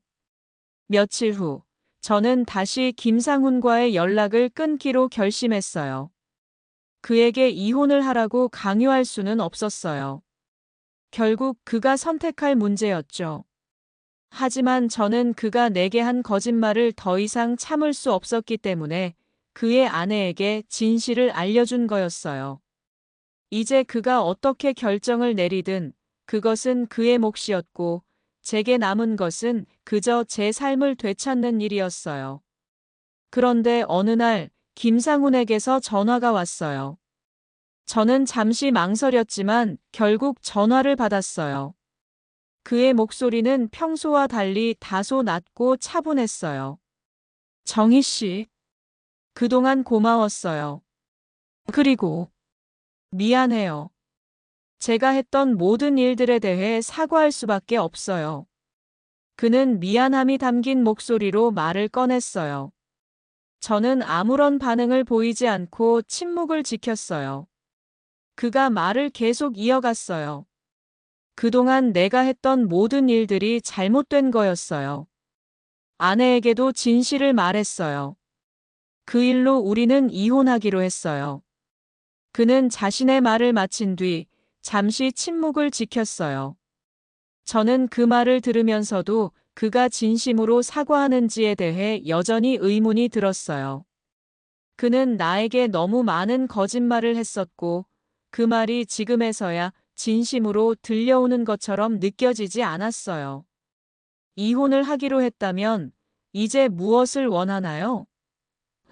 며칠 후, 저는 다시 김상훈과의 연락을 끊기로 결심했어요. 그에게 이혼을 하라고 강요할 수는 없었어요. 결국 그가 선택할 문제였죠. 하지만 저는 그가 내게 한 거짓말을 더 이상 참을 수 없었기 때문에 그의 아내에게 진실을 알려준 거였어요. 이제 그가 어떻게 결정을 내리든 그것은 그의 몫이었고 제게 남은 것은 그저 제 삶을 되찾는 일이었어요. 그런데 어느 날 김상훈에게서 전화가 왔어요. 저는 잠시 망설였지만 결국 전화를 받았어요. 그의 목소리는 평소와 달리 다소 낮고 차분했어요. 정희 씨, 그동안 고마웠어요. 그리고 미안해요. 제가 했던 모든 일들에 대해 사과할 수밖에 없어요. 그는 미안함이 담긴 목소리로 말을 꺼냈어요. 저는 아무런 반응을 보이지 않고 침묵을 지켰어요. 그가 말을 계속 이어갔어요. 그동안 내가 했던 모든 일들이 잘못된 거였어요. 아내에게도 진실을 말했어요. 그 일로 우리는 이혼하기로 했어요. 그는 자신의 말을 마친 뒤 잠시 침묵을 지켰어요. 저는 그 말을 들으면서도 그가 진심으로 사과하는지에 대해 여전히 의문이 들었어요. 그는 나에게 너무 많은 거짓말을 했었고 그 말이 지금에서야 진심으로 들려오는 것처럼 느껴지지 않았어요. 이혼을 하기로 했다면 이제 무엇을 원하나요?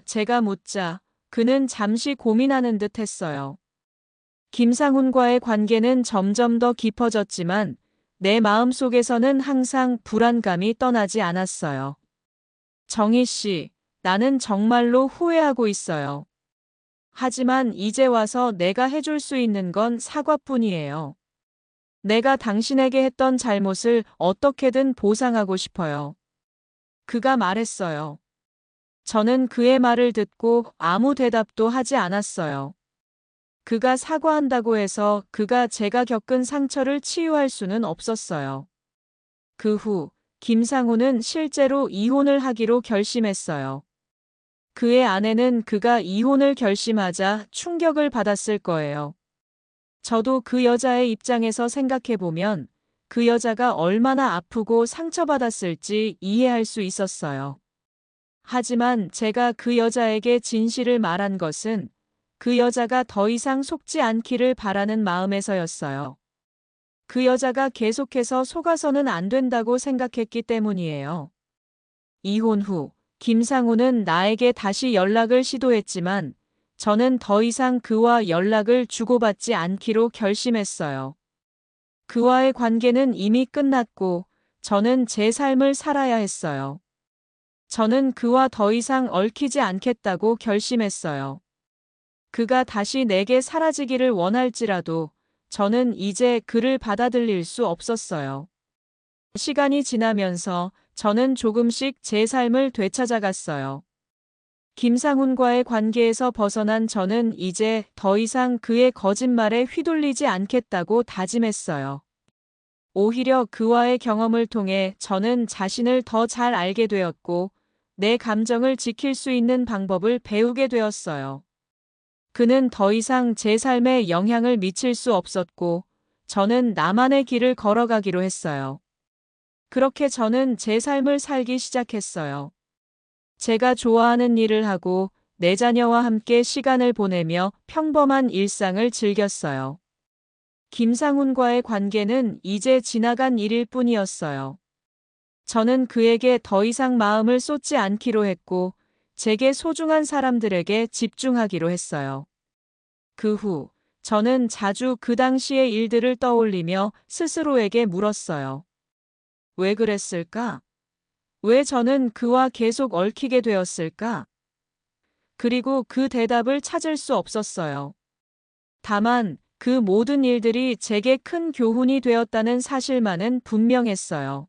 제가 묻자 그는 잠시 고민하는 듯 했어요. 김상훈과의 관계는 점점 더 깊어졌지만 내 마음속에서는 항상 불안감이 떠나지 않았어요. 정희 씨, 나는 정말로 후회하고 있어요. 하지만 이제 와서 내가 해줄 수 있는 건 사과뿐이에요. 내가 당신에게 했던 잘못을 어떻게든 보상하고 싶어요. 그가 말했어요. 저는 그의 말을 듣고 아무 대답도 하지 않았어요. 그가 사과한다고 해서 그가 제가 겪은 상처를 치유할 수는 없었어요. 그 후, 김상훈은 실제로 이혼을 하기로 결심했어요. 그의 아내는 그가 이혼을 결심하자 충격을 받았을 거예요. 저도 그 여자의 입장에서 생각해보면 그 여자가 얼마나 아프고 상처받았을지 이해할 수 있었어요. 하지만 제가 그 여자에게 진실을 말한 것은 그 여자가 더 이상 속지 않기를 바라는 마음에서였어요. 그 여자가 계속해서 속아서는 안 된다고 생각했기 때문이에요. 이혼 후 김상훈은 나에게 다시 연락을 시도했지만 저는 더 이상 그와 연락을 주고받지 않기로 결심했어요. 그와의 관계는 이미 끝났고 저는 제 삶을 살아야 했어요. 저는 그와 더 이상 얽히지 않겠다고 결심했어요. 그가 다시 내게 사라지기를 원할지라도 저는 이제 그를 받아들일 수 없었어요. 시간이 지나면서 저는 조금씩 제 삶을 되찾아갔어요. 김상훈과의 관계에서 벗어난 저는 이제 더 이상 그의 거짓말에 휘둘리지 않겠다고 다짐했어요. 오히려 그와의 경험을 통해 저는 자신을 더 잘 알게 되었고 내 감정을 지킬 수 있는 방법을 배우게 되었어요. 그는 더 이상 제 삶에 영향을 미칠 수 없었고, 저는 나만의 길을 걸어가기로 했어요. 그렇게 저는 제 삶을 살기 시작했어요. 제가 좋아하는 일을 하고 내 자녀와 함께 시간을 보내며 평범한 일상을 즐겼어요. 김상훈과의 관계는 이제 지나간 일일 뿐이었어요. 저는 그에게 더 이상 마음을 쏟지 않기로 했고, 제게 소중한 사람들에게 집중하기로 했어요. 그 후, 저는 자주 그 당시의 일들을 떠올리며 스스로에게 물었어요. 왜 그랬을까? 왜 저는 그와 계속 얽히게 되었을까? 그리고 그 대답을 찾을 수 없었어요. 다만, 그 모든 일들이 제게 큰 교훈이 되었다는 사실만은 분명했어요.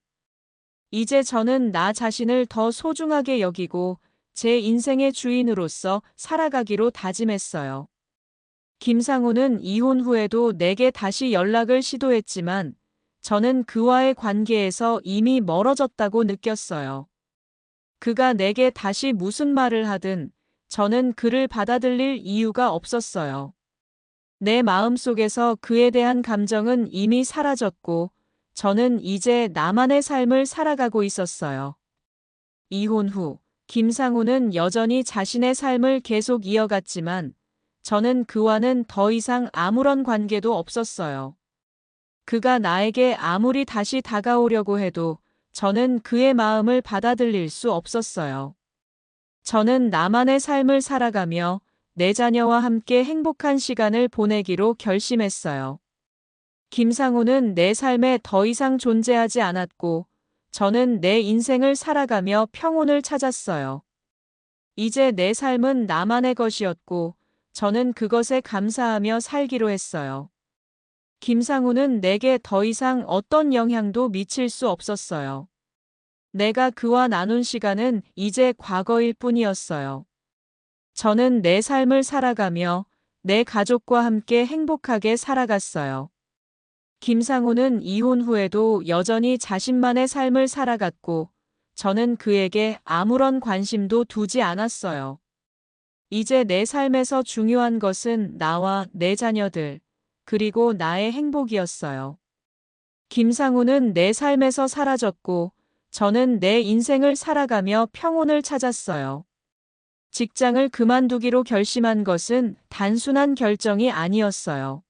이제 저는 나 자신을 더 소중하게 여기고 제 인생의 주인으로서 살아가기로 다짐했어요. 김상우는 이혼 후에도 내게 다시 연락을 시도했지만 저는 그와의 관계에서 이미 멀어졌다고 느꼈어요. 그가 내게 다시 무슨 말을 하든 저는 그를 받아들일 이유가 없었어요. 내 마음속에서 그에 대한 감정은 이미 사라졌고 저는 이제 나만의 삶을 살아가고 있었어요. 이혼 후 김상우는 여전히 자신의 삶을 계속 이어갔지만 저는 그와는 더 이상 아무런 관계도 없었어요. 그가 나에게 아무리 다시 다가오려고 해도 저는 그의 마음을 받아들일 수 없었어요. 저는 나만의 삶을 살아가며 내 자녀와 함께 행복한 시간을 보내기로 결심했어요. 김상우는 내 삶에 더 이상 존재하지 않았고, 저는 내 인생을 살아가며 평온을 찾았어요. 이제 내 삶은 나만의 것이었고, 저는 그것에 감사하며 살기로 했어요. 김상우는 내게 더 이상 어떤 영향도 미칠 수 없었어요. 내가 그와 나눈 시간은 이제 과거일 뿐이었어요. 저는 내 삶을 살아가며 내 가족과 함께 행복하게 살아갔어요. 김상우는 이혼 후에도 여전히 자신만의 삶을 살아갔고, 저는 그에게 아무런 관심도 두지 않았어요. 이제 내 삶에서 중요한 것은 나와 내 자녀들, 그리고 나의 행복이었어요. 김상우는 내 삶에서 사라졌고, 저는 내 인생을 살아가며 평온을 찾았어요. 직장을 그만두기로 결심한 것은 단순한 결정이 아니었어요.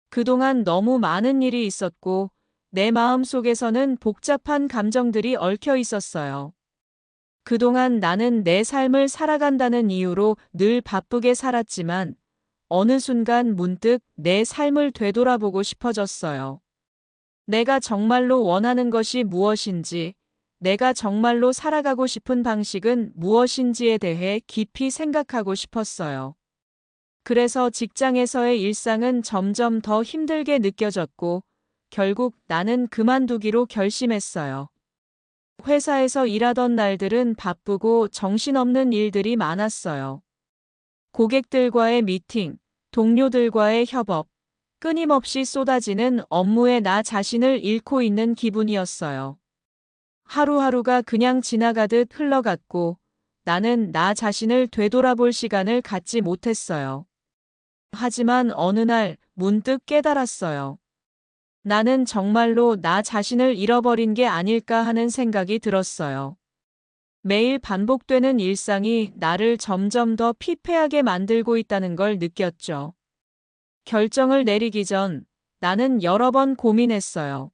그동안 너무 많은 일이 있었고, 내 마음 속에서는 복잡한 감정들이 얽혀 있었어요. 그동안 나는 내 삶을 살아간다는 이유로 늘 바쁘게 살았지만, 어느 순간 문득 내 삶을 되돌아보고 싶어졌어요. 내가 정말로 원하는 것이 무엇인지, 내가 정말로 살아가고 싶은 방식은 무엇인지에 대해 깊이 생각하고 싶었어요. 그래서 직장에서의 일상은 점점 더 힘들게 느껴졌고, 결국 나는 그만두기로 결심했어요. 회사에서 일하던 날들은 바쁘고 정신없는 일들이 많았어요. 고객들과의 미팅, 동료들과의 협업, 끊임없이 쏟아지는 업무에 나 자신을 잃고 있는 기분이었어요. 하루하루가 그냥 지나가듯 흘러갔고 나는 나 자신을 되돌아볼 시간을 갖지 못했어요. 하지만 어느 날 문득 깨달았어요. 나는 정말로 나 자신을 잃어버린 게 아닐까 하는 생각이 들었어요. 매일 반복되는 일상이 나를 점점 더 피폐하게 만들고 있다는 걸 느꼈죠. 결정을 내리기 전 나는 여러 번 고민했어요.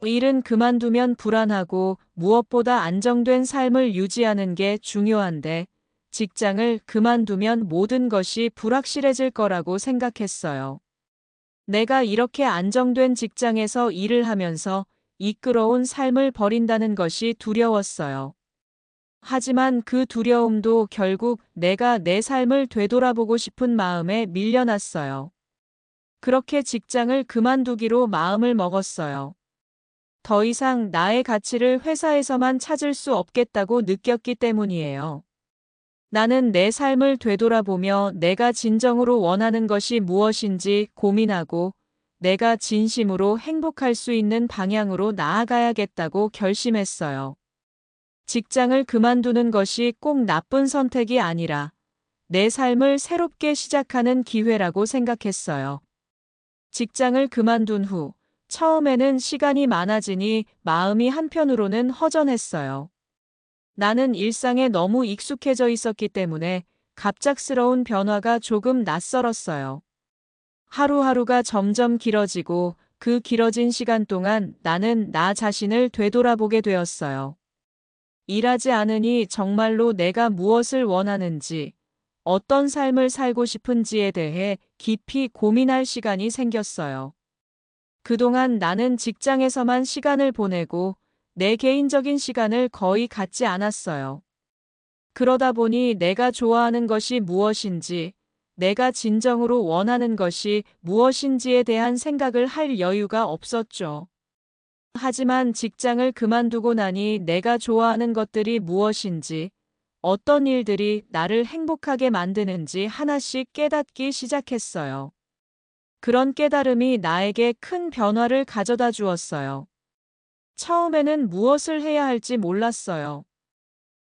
일은 그만두면 불안하고 무엇보다 안정된 삶을 유지하는 게 중요한데 직장을 그만두면 모든 것이 불확실해질 거라고 생각했어요. 내가 이렇게 안정된 직장에서 일을 하면서 이끌어온 삶을 버린다는 것이 두려웠어요. 하지만 그 두려움도 결국 내가 내 삶을 되돌아보고 싶은 마음에 밀려났어요. 그렇게 직장을 그만두기로 마음을 먹었어요. 더 이상 나의 가치를 회사에서만 찾을 수 없겠다고 느꼈기 때문이에요. 나는 내 삶을 되돌아보며 내가 진정으로 원하는 것이 무엇인지 고민하고 내가 진심으로 행복할 수 있는 방향으로 나아가야겠다고 결심했어요. 직장을 그만두는 것이 꼭 나쁜 선택이 아니라 내 삶을 새롭게 시작하는 기회라고 생각했어요. 직장을 그만둔 후 처음에는 시간이 많아지니 마음이 한편으로는 허전했어요. 나는 일상에 너무 익숙해져 있었기 때문에 갑작스러운 변화가 조금 낯설었어요. 하루하루가 점점 길어지고 그 길어진 시간 동안 나는 나 자신을 되돌아보게 되었어요. 일하지 않으니 정말로 내가 무엇을 원하는지, 어떤 삶을 살고 싶은지에 대해 깊이 고민할 시간이 생겼어요. 그동안 나는 직장에서만 시간을 보내고 내 개인적인 시간을 거의 갖지 않았어요. 그러다 보니 내가 좋아하는 것이 무엇인지, 내가 진정으로 원하는 것이 무엇인지에 대한 생각을 할 여유가 없었죠. 하지만 직장을 그만두고 나니 내가 좋아하는 것들이 무엇인지, 어떤 일들이 나를 행복하게 만드는지 하나씩 깨닫기 시작했어요. 그런 깨달음이 나에게 큰 변화를 가져다 주었어요. 처음에는 무엇을 해야 할지 몰랐어요.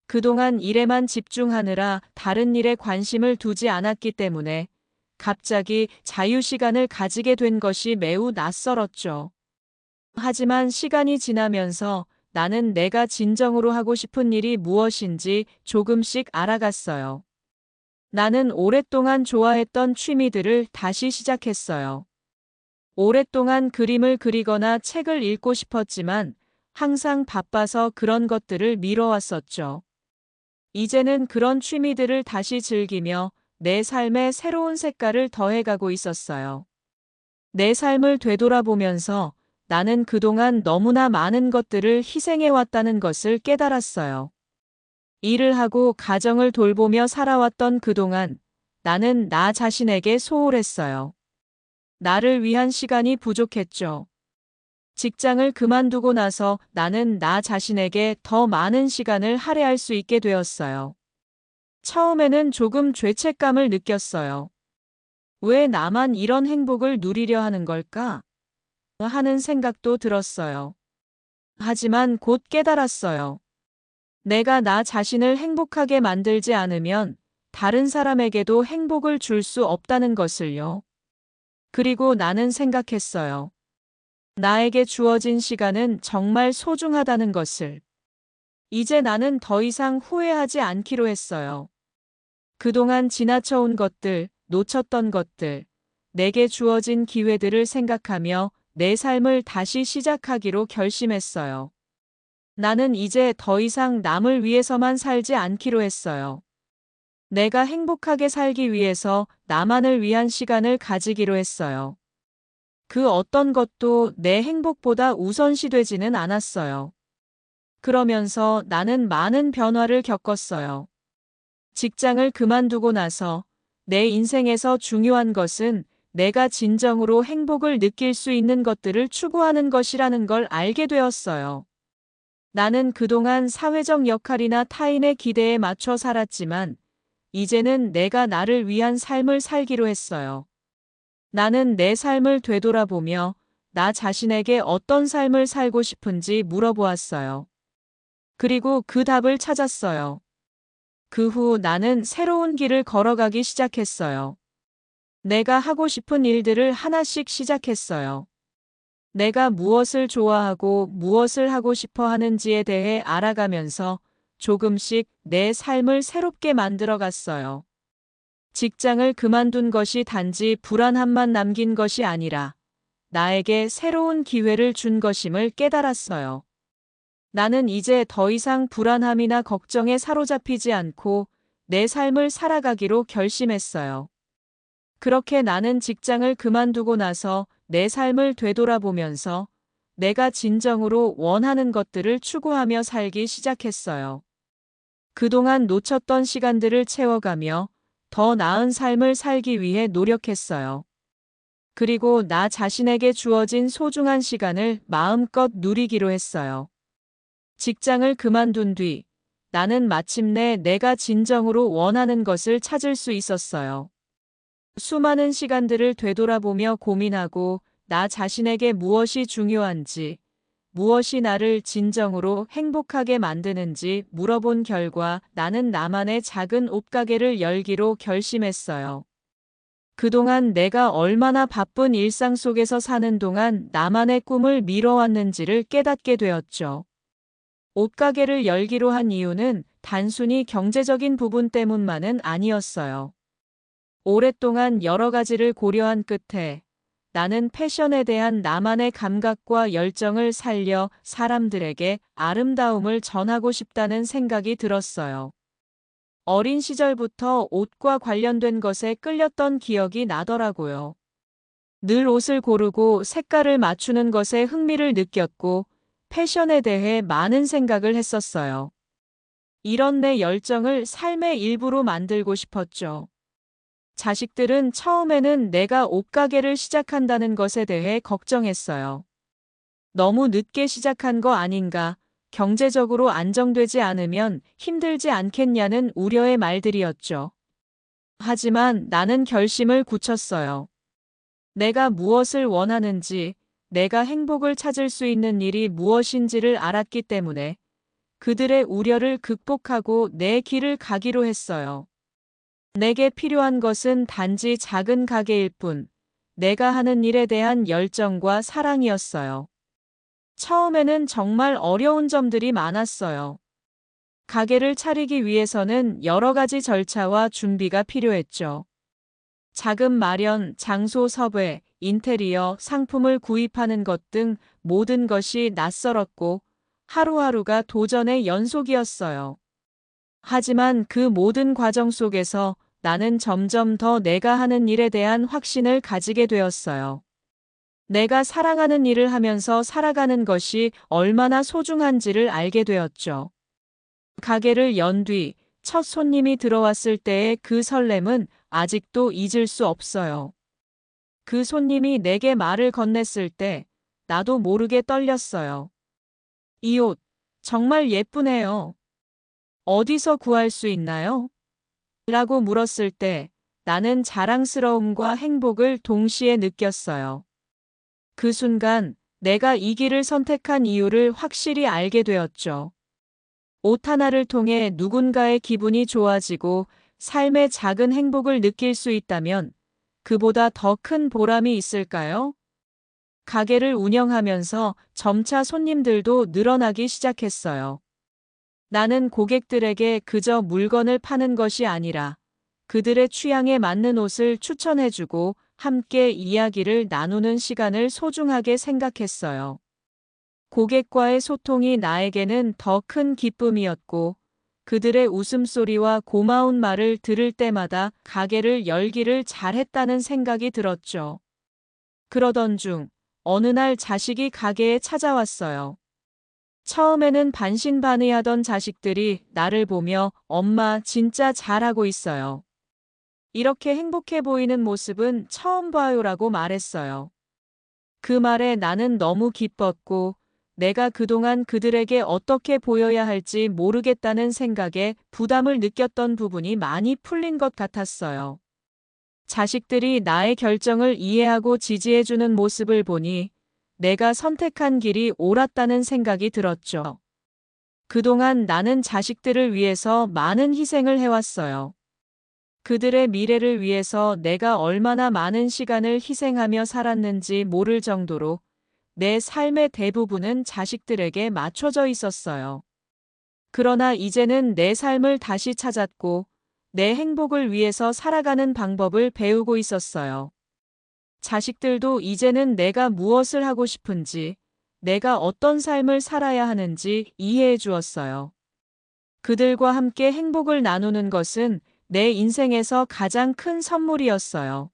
그동안 일에만 집중하느라 다른 일에 관심을 두지 않았기 때문에 갑자기 자유시간을 가지게 된 것이 매우 낯설었죠. 하지만 시간이 지나면서 나는 내가 진정으로 하고 싶은 일이 무엇인지 조금씩 알아갔어요. 나는 오랫동안 좋아했던 취미들을 다시 시작했어요. 오랫동안 그림을 그리거나 책을 읽고 싶었지만 항상 바빠서 그런 것들을 미뤄왔었죠. 이제는 그런 취미들을 다시 즐기며 내 삶에 새로운 색깔을 더해가고 있었어요. 내 삶을 되돌아보면서 나는 그동안 너무나 많은 것들을 희생해왔다는 것을 깨달았어요. 일을 하고 가정을 돌보며 살아왔던 그동안 나는 나 자신에게 소홀했어요. 나를 위한 시간이 부족했죠. 직장을 그만두고 나서 나는 나 자신에게 더 많은 시간을 할애할 수 있게 되었어요. 처음에는 조금 죄책감을 느꼈어요. 왜 나만 이런 행복을 누리려 하는 걸까? 하는 생각도 들었어요. 하지만 곧 깨달았어요. 내가 나 자신을 행복하게 만들지 않으면 다른 사람에게도 행복을 줄 수 없다는 것을요. 그리고 나는 생각했어요. 나에게 주어진 시간은 정말 소중하다는 것을. 이제 나는 더 이상 후회하지 않기로 했어요. 그동안 지나쳐온 것들, 놓쳤던 것들, 내게 주어진 기회들을 생각하며 내 삶을 다시 시작하기로 결심했어요. 나는 이제 더 이상 남을 위해서만 살지 않기로 했어요. 내가 행복하게 살기 위해서 나만을 위한 시간을 가지기로 했어요. 그 어떤 것도 내 행복보다 우선시되지는 않았어요. 그러면서 나는 많은 변화를 겪었어요. 직장을 그만두고 나서 내 인생에서 중요한 것은 내가 진정으로 행복을 느낄 수 있는 것들을 추구하는 것이라는 걸 알게 되었어요. 나는 그동안 사회적 역할이나 타인의 기대에 맞춰 살았지만 이제는 내가 나를 위한 삶을 살기로 했어요. 나는 내 삶을 되돌아보며 나 자신에게 어떤 삶을 살고 싶은지 물어보았어요. 그리고 그 답을 찾았어요. 그 후 나는 새로운 길을 걸어가기 시작했어요. 내가 하고 싶은 일들을 하나씩 시작했어요. 내가 무엇을 좋아하고 무엇을 하고 싶어 하는지에 대해 알아가면서 조금씩 내 삶을 새롭게 만들어 갔어요. 직장을 그만둔 것이 단지 불안함만 남긴 것이 아니라 나에게 새로운 기회를 준 것임을 깨달았어요. 나는 이제 더 이상 불안함이나 걱정에 사로잡히지 않고 내 삶을 살아가기로 결심했어요. 그렇게 나는 직장을 그만두고 나서 내 삶을 되돌아보면서 내가 진정으로 원하는 것들을 추구하며 살기 시작했어요. 그동안 놓쳤던 시간들을 채워가며 더 나은 삶을 살기 위해 노력했어요. 그리고 나 자신에게 주어진 소중한 시간을 마음껏 누리기로 했어요. 직장을 그만둔 뒤 나는 마침내 내가 진정으로 원하는 것을 찾을 수 있었어요. 수많은 시간들을 되돌아보며 고민하고 나 자신에게 무엇이 중요한지, 무엇이 나를 진정으로 행복하게 만드는지 물어본 결과 나는 나만의 작은 옷가게를 열기로 결심했어요. 그동안 내가 얼마나 바쁜 일상 속에서 사는 동안 나만의 꿈을 미뤄왔는지를 깨닫게 되었죠. 옷가게를 열기로 한 이유는 단순히 경제적인 부분 때문만은 아니었어요. 오랫동안 여러 가지를 고려한 끝에 나는 패션에 대한 나만의 감각과 열정을 살려 사람들에게 아름다움을 전하고 싶다는 생각이 들었어요. 어린 시절부터 옷과 관련된 것에 끌렸던 기억이 나더라고요. 늘 옷을 고르고 색깔을 맞추는 것에 흥미를 느꼈고 패션에 대해 많은 생각을 했었어요. 이런 내 열정을 삶의 일부로 만들고 싶었죠. 자식들은 처음에는 내가 옷가게를 시작한다는 것에 대해 걱정했어요. 너무 늦게 시작한 거 아닌가, 경제적으로 안정되지 않으면 힘들지 않겠냐는 우려의 말들이었죠. 하지만 나는 결심을 굳혔어요. 내가 무엇을 원하는지, 내가 행복을 찾을 수 있는 일이 무엇인지를 알았기 때문에 그들의 우려를 극복하고 내 길을 가기로 했어요. 내게 필요한 것은 단지 작은 가게일 뿐, 내가 하는 일에 대한 열정과 사랑이었어요. 처음에는 정말 어려운 점들이 많았어요. 가게를 차리기 위해서는 여러 가지 절차와 준비가 필요했죠. 자금 마련, 장소 섭외, 인테리어, 상품을 구입하는 것 등 모든 것이 낯설었고 하루하루가 도전의 연속이었어요. 하지만 그 모든 과정 속에서 나는 점점 더 내가 하는 일에 대한 확신을 가지게 되었어요. 내가 사랑하는 일을 하면서 살아가는 것이 얼마나 소중한지를 알게 되었죠. 가게를 연 뒤 첫 손님이 들어왔을 때의 그 설렘은 아직도 잊을 수 없어요. 그 손님이 내게 말을 건넸을 때 나도 모르게 떨렸어요. 이 옷 정말 예쁘네요. 어디서 구할 수 있나요? 라고 물었을 때 나는 자랑스러움과 행복을 동시에 느꼈어요. 그 순간 내가 이 길을 선택한 이유를 확실히 알게 되었죠. 옷 하나를 통해 누군가의 기분이 좋아지고 삶의 작은 행복을 느낄 수 있다면 그보다 더 큰 보람이 있을까요? 가게를 운영하면서 점차 손님들도 늘어나기 시작했어요. 나는 고객들에게 그저 물건을 파는 것이 아니라 그들의 취향에 맞는 옷을 추천해주고 함께 이야기를 나누는 시간을 소중하게 생각했어요. 고객과의 소통이 나에게는 더 큰 기쁨이었고 그들의 웃음소리와 고마운 말을 들을 때마다 가게를 열기를 잘했다는 생각이 들었죠. 그러던 중 어느 날 자식이 가게에 찾아왔어요. 처음에는 반신반의하던 자식들이 나를 보며 엄마 진짜 잘하고 있어요. 이렇게 행복해 보이는 모습은 처음 봐요라고 말했어요. 그 말에 나는 너무 기뻤고 내가 그동안 그들에게 어떻게 보여야 할지 모르겠다는 생각에 부담을 느꼈던 부분이 많이 풀린 것 같았어요. 자식들이 나의 결정을 이해하고 지지해주는 모습을 보니 내가 선택한 길이 옳았다는 생각이 들었죠. 그동안 나는 자식들을 위해서 많은 희생을 해왔어요. 그들의 미래를 위해서 내가 얼마나 많은 시간을 희생하며 살았는지 모를 정도로 내 삶의 대부분은 자식들에게 맞춰져 있었어요. 그러나 이제는 내 삶을 다시 찾았고 내 행복을 위해서 살아가는 방법을 배우고 있었어요. 자식들도 이제는 내가 무엇을 하고 싶은지, 내가 어떤 삶을 살아야 하는지 이해해 주었어요. 그들과 함께 행복을 나누는 것은 내 인생에서 가장 큰 선물이었어요.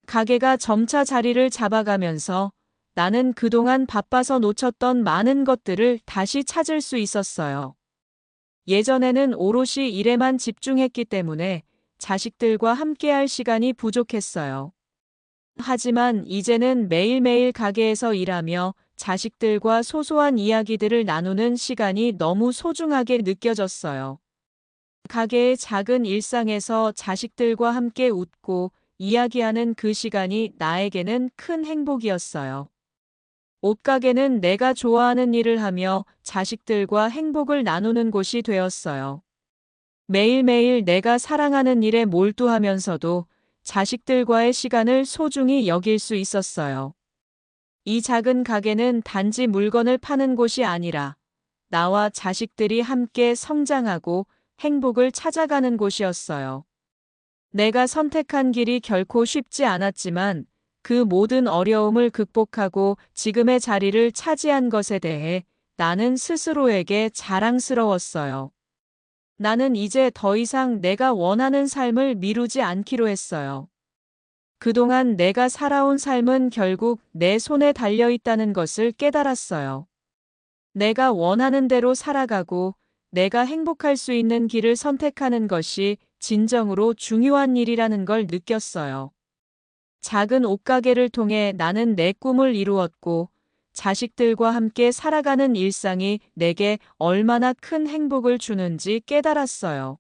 가게가 점차 자리를 잡아가면서 나는 그동안 바빠서 놓쳤던 많은 것들을 다시 찾을 수 있었어요. 예전에는 오롯이 일에만 집중했기 때문에 자식들과 함께할 시간이 부족했어요. 하지만 이제는 매일매일 가게에서 일하며 자식들과 소소한 이야기들을 나누는 시간이 너무 소중하게 느껴졌어요. 가게의 작은 일상에서 자식들과 함께 웃고 이야기하는 그 시간이 나에게는 큰 행복이었어요. 옷가게는 내가 좋아하는 일을 하며 자식들과 행복을 나누는 곳이 되었어요. 매일매일 내가 사랑하는 일에 몰두하면서도 자식들과의 시간을 소중히 여길 수 있었어요. 이 작은 가게는 단지 물건을 파는 곳이 아니라 나와 자식들이 함께 성장하고 행복을 찾아가는 곳이었어요. 내가 선택한 길이 결코 쉽지 않았지만 그 모든 어려움을 극복하고 지금의 자리를 차지한 것에 대해 나는 스스로에게 자랑스러웠어요. 나는 이제 더 이상 내가 원하는 삶을 미루지 않기로 했어요. 그동안 내가 살아온 삶은 결국 내 손에 달려 있다는 것을 깨달았어요. 내가 원하는 대로 살아가고 내가 행복할 수 있는 길을 선택하는 것이 진정으로 중요한 일이라는 걸 느꼈어요. 작은 옷가게를 통해 나는 내 꿈을 이루었고 자식들과 함께 살아가는 일상이 내게 얼마나 큰 행복을 주는지 깨달았어요.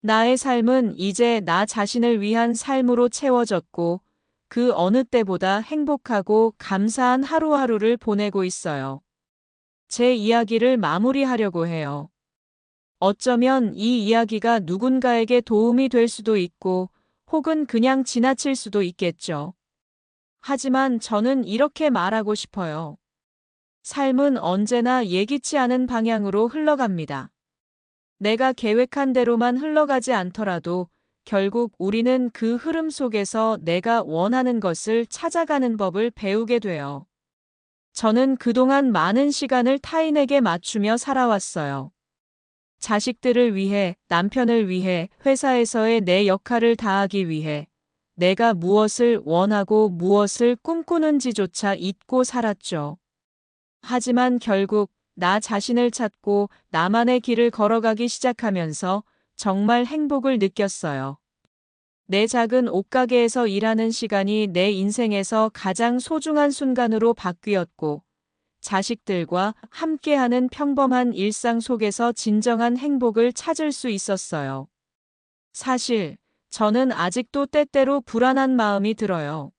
나의 삶은 이제 나 자신을 위한 삶으로 채워졌고 그 어느 때보다 행복하고 감사한 하루하루를 보내고 있어요. 제 이야기를 마무리하려고 해요. 어쩌면 이 이야기가 누군가에게 도움이 될 수도 있고 혹은 그냥 지나칠 수도 있겠죠. 하지만 저는 이렇게 말하고 싶어요. 삶은 언제나 예기치 않은 방향으로 흘러갑니다. 내가 계획한 대로만 흘러가지 않더라도 결국 우리는 그 흐름 속에서 내가 원하는 것을 찾아가는 법을 배우게 돼요. 저는 그동안 많은 시간을 타인에게 맞추며 살아왔어요. 자식들을 위해, 남편을 위해, 회사에서의 내 역할을 다하기 위해 내가 무엇을 원하고 무엇을 꿈꾸는지조차 잊고 살았죠. 하지만 결국 나 자신을 찾고 나만의 길을 걸어가기 시작하면서 정말 행복을 느꼈어요. 내 작은 옷가게에서 일하는 시간이 내 인생에서 가장 소중한 순간으로 바뀌었고, 자식들과 함께하는 평범한 일상 속에서 진정한 행복을 찾을 수 있었어요. 사실, 저는 아직도 때때로 불안한 마음이 들어요.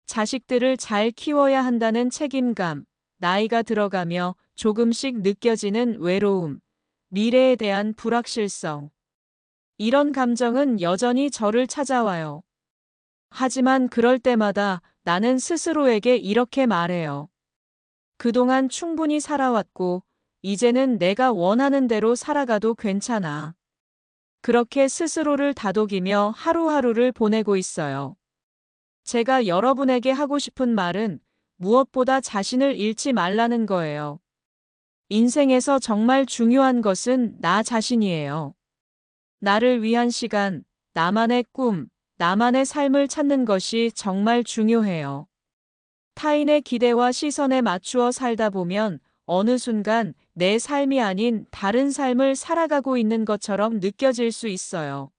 자식들을 잘 키워야 한다는 책임감, 나이가 들어가며 조금씩 느껴지는 외로움, 미래에 대한 불확실성. 이런 감정은 여전히 저를 찾아와요. 하지만 그럴 때마다 나는 스스로에게 이렇게 말해요. 그동안 충분히 살아왔고, 이제는 내가 원하는 대로 살아가도 괜찮아. 그렇게 스스로를 다독이며 하루하루를 보내고 있어요. 제가 여러분에게 하고 싶은 말은 무엇보다 자신을 잃지 말라는 거예요. 인생에서 정말 중요한 것은 나 자신이에요. 나를 위한 시간, 나만의 꿈, 나만의 삶을 찾는 것이 정말 중요해요. 타인의 기대와 시선에 맞추어 살다 보면 어느 순간 내 삶이 아닌 다른 삶을 살아가고 있는 것처럼 느껴질 수 있어요.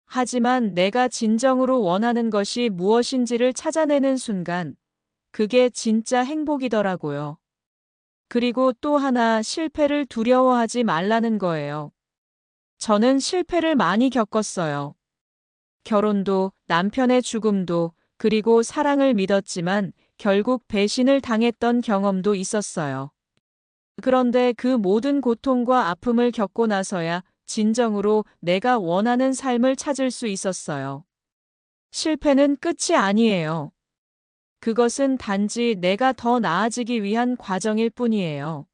하지만 내가 진정으로 원하는 것이 무엇인지를 찾아내는 순간, 그게 진짜 행복이더라고요. 그리고 또 하나 실패를 두려워하지 말라는 거예요. 저는 실패를 많이 겪었어요. 결혼도, 남편의 죽음도, 그리고 사랑을 믿었지만 결국 배신을 당했던 경험도 있었어요. 그런데 그 모든 고통과 아픔을 겪고 나서야 진정으로 내가 원하는 삶을 찾을 수 있었어요. 실패는 끝이 아니에요. 그것은 단지 내가 더 나아지기 위한 과정일 뿐이에요.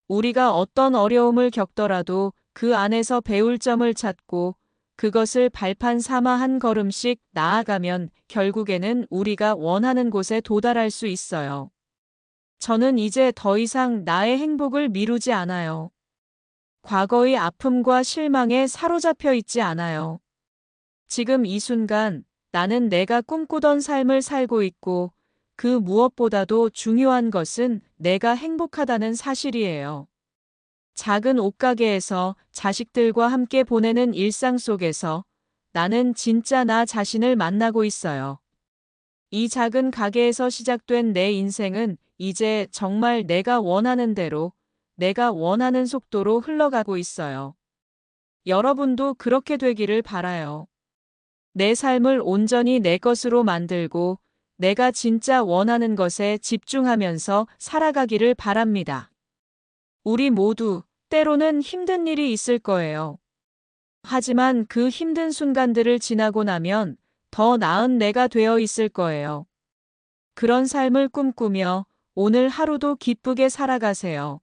우리가 어떤 어려움을 겪더라도 그 안에서 배울 점을 찾고 그것을 발판 삼아 한 걸음씩 나아가면 결국에는 우리가 원하는 곳에 도달할 수 있어요. 저는 이제 더 이상 나의 행복을 미루지 않아요. 과거의 아픔과 실망에 사로잡혀 있지 않아요. 지금 이 순간 나는 내가 꿈꾸던 삶을 살고 있고 그 무엇보다도 중요한 것은 내가 행복하다는 사실이에요. 작은 옷가게에서 자식들과 함께 보내는 일상 속에서 나는 진짜 나 자신을 만나고 있어요. 이 작은 가게에서 시작된 내 인생은 이제 정말 내가 원하는 대로, 내가 원하는 속도로 흘러가고 있어요. 여러분도 그렇게 되기를 바라요. 내 삶을 온전히 내 것으로 만들고 내가 진짜 원하는 것에 집중하면서 살아가기를 바랍니다. 우리 모두 때로는 힘든 일이 있을 거예요. 하지만 그 힘든 순간들을 지나고 나면 더 나은 내가 되어 있을 거예요. 그런 삶을 꿈꾸며 오늘 하루도 기쁘게 살아가세요.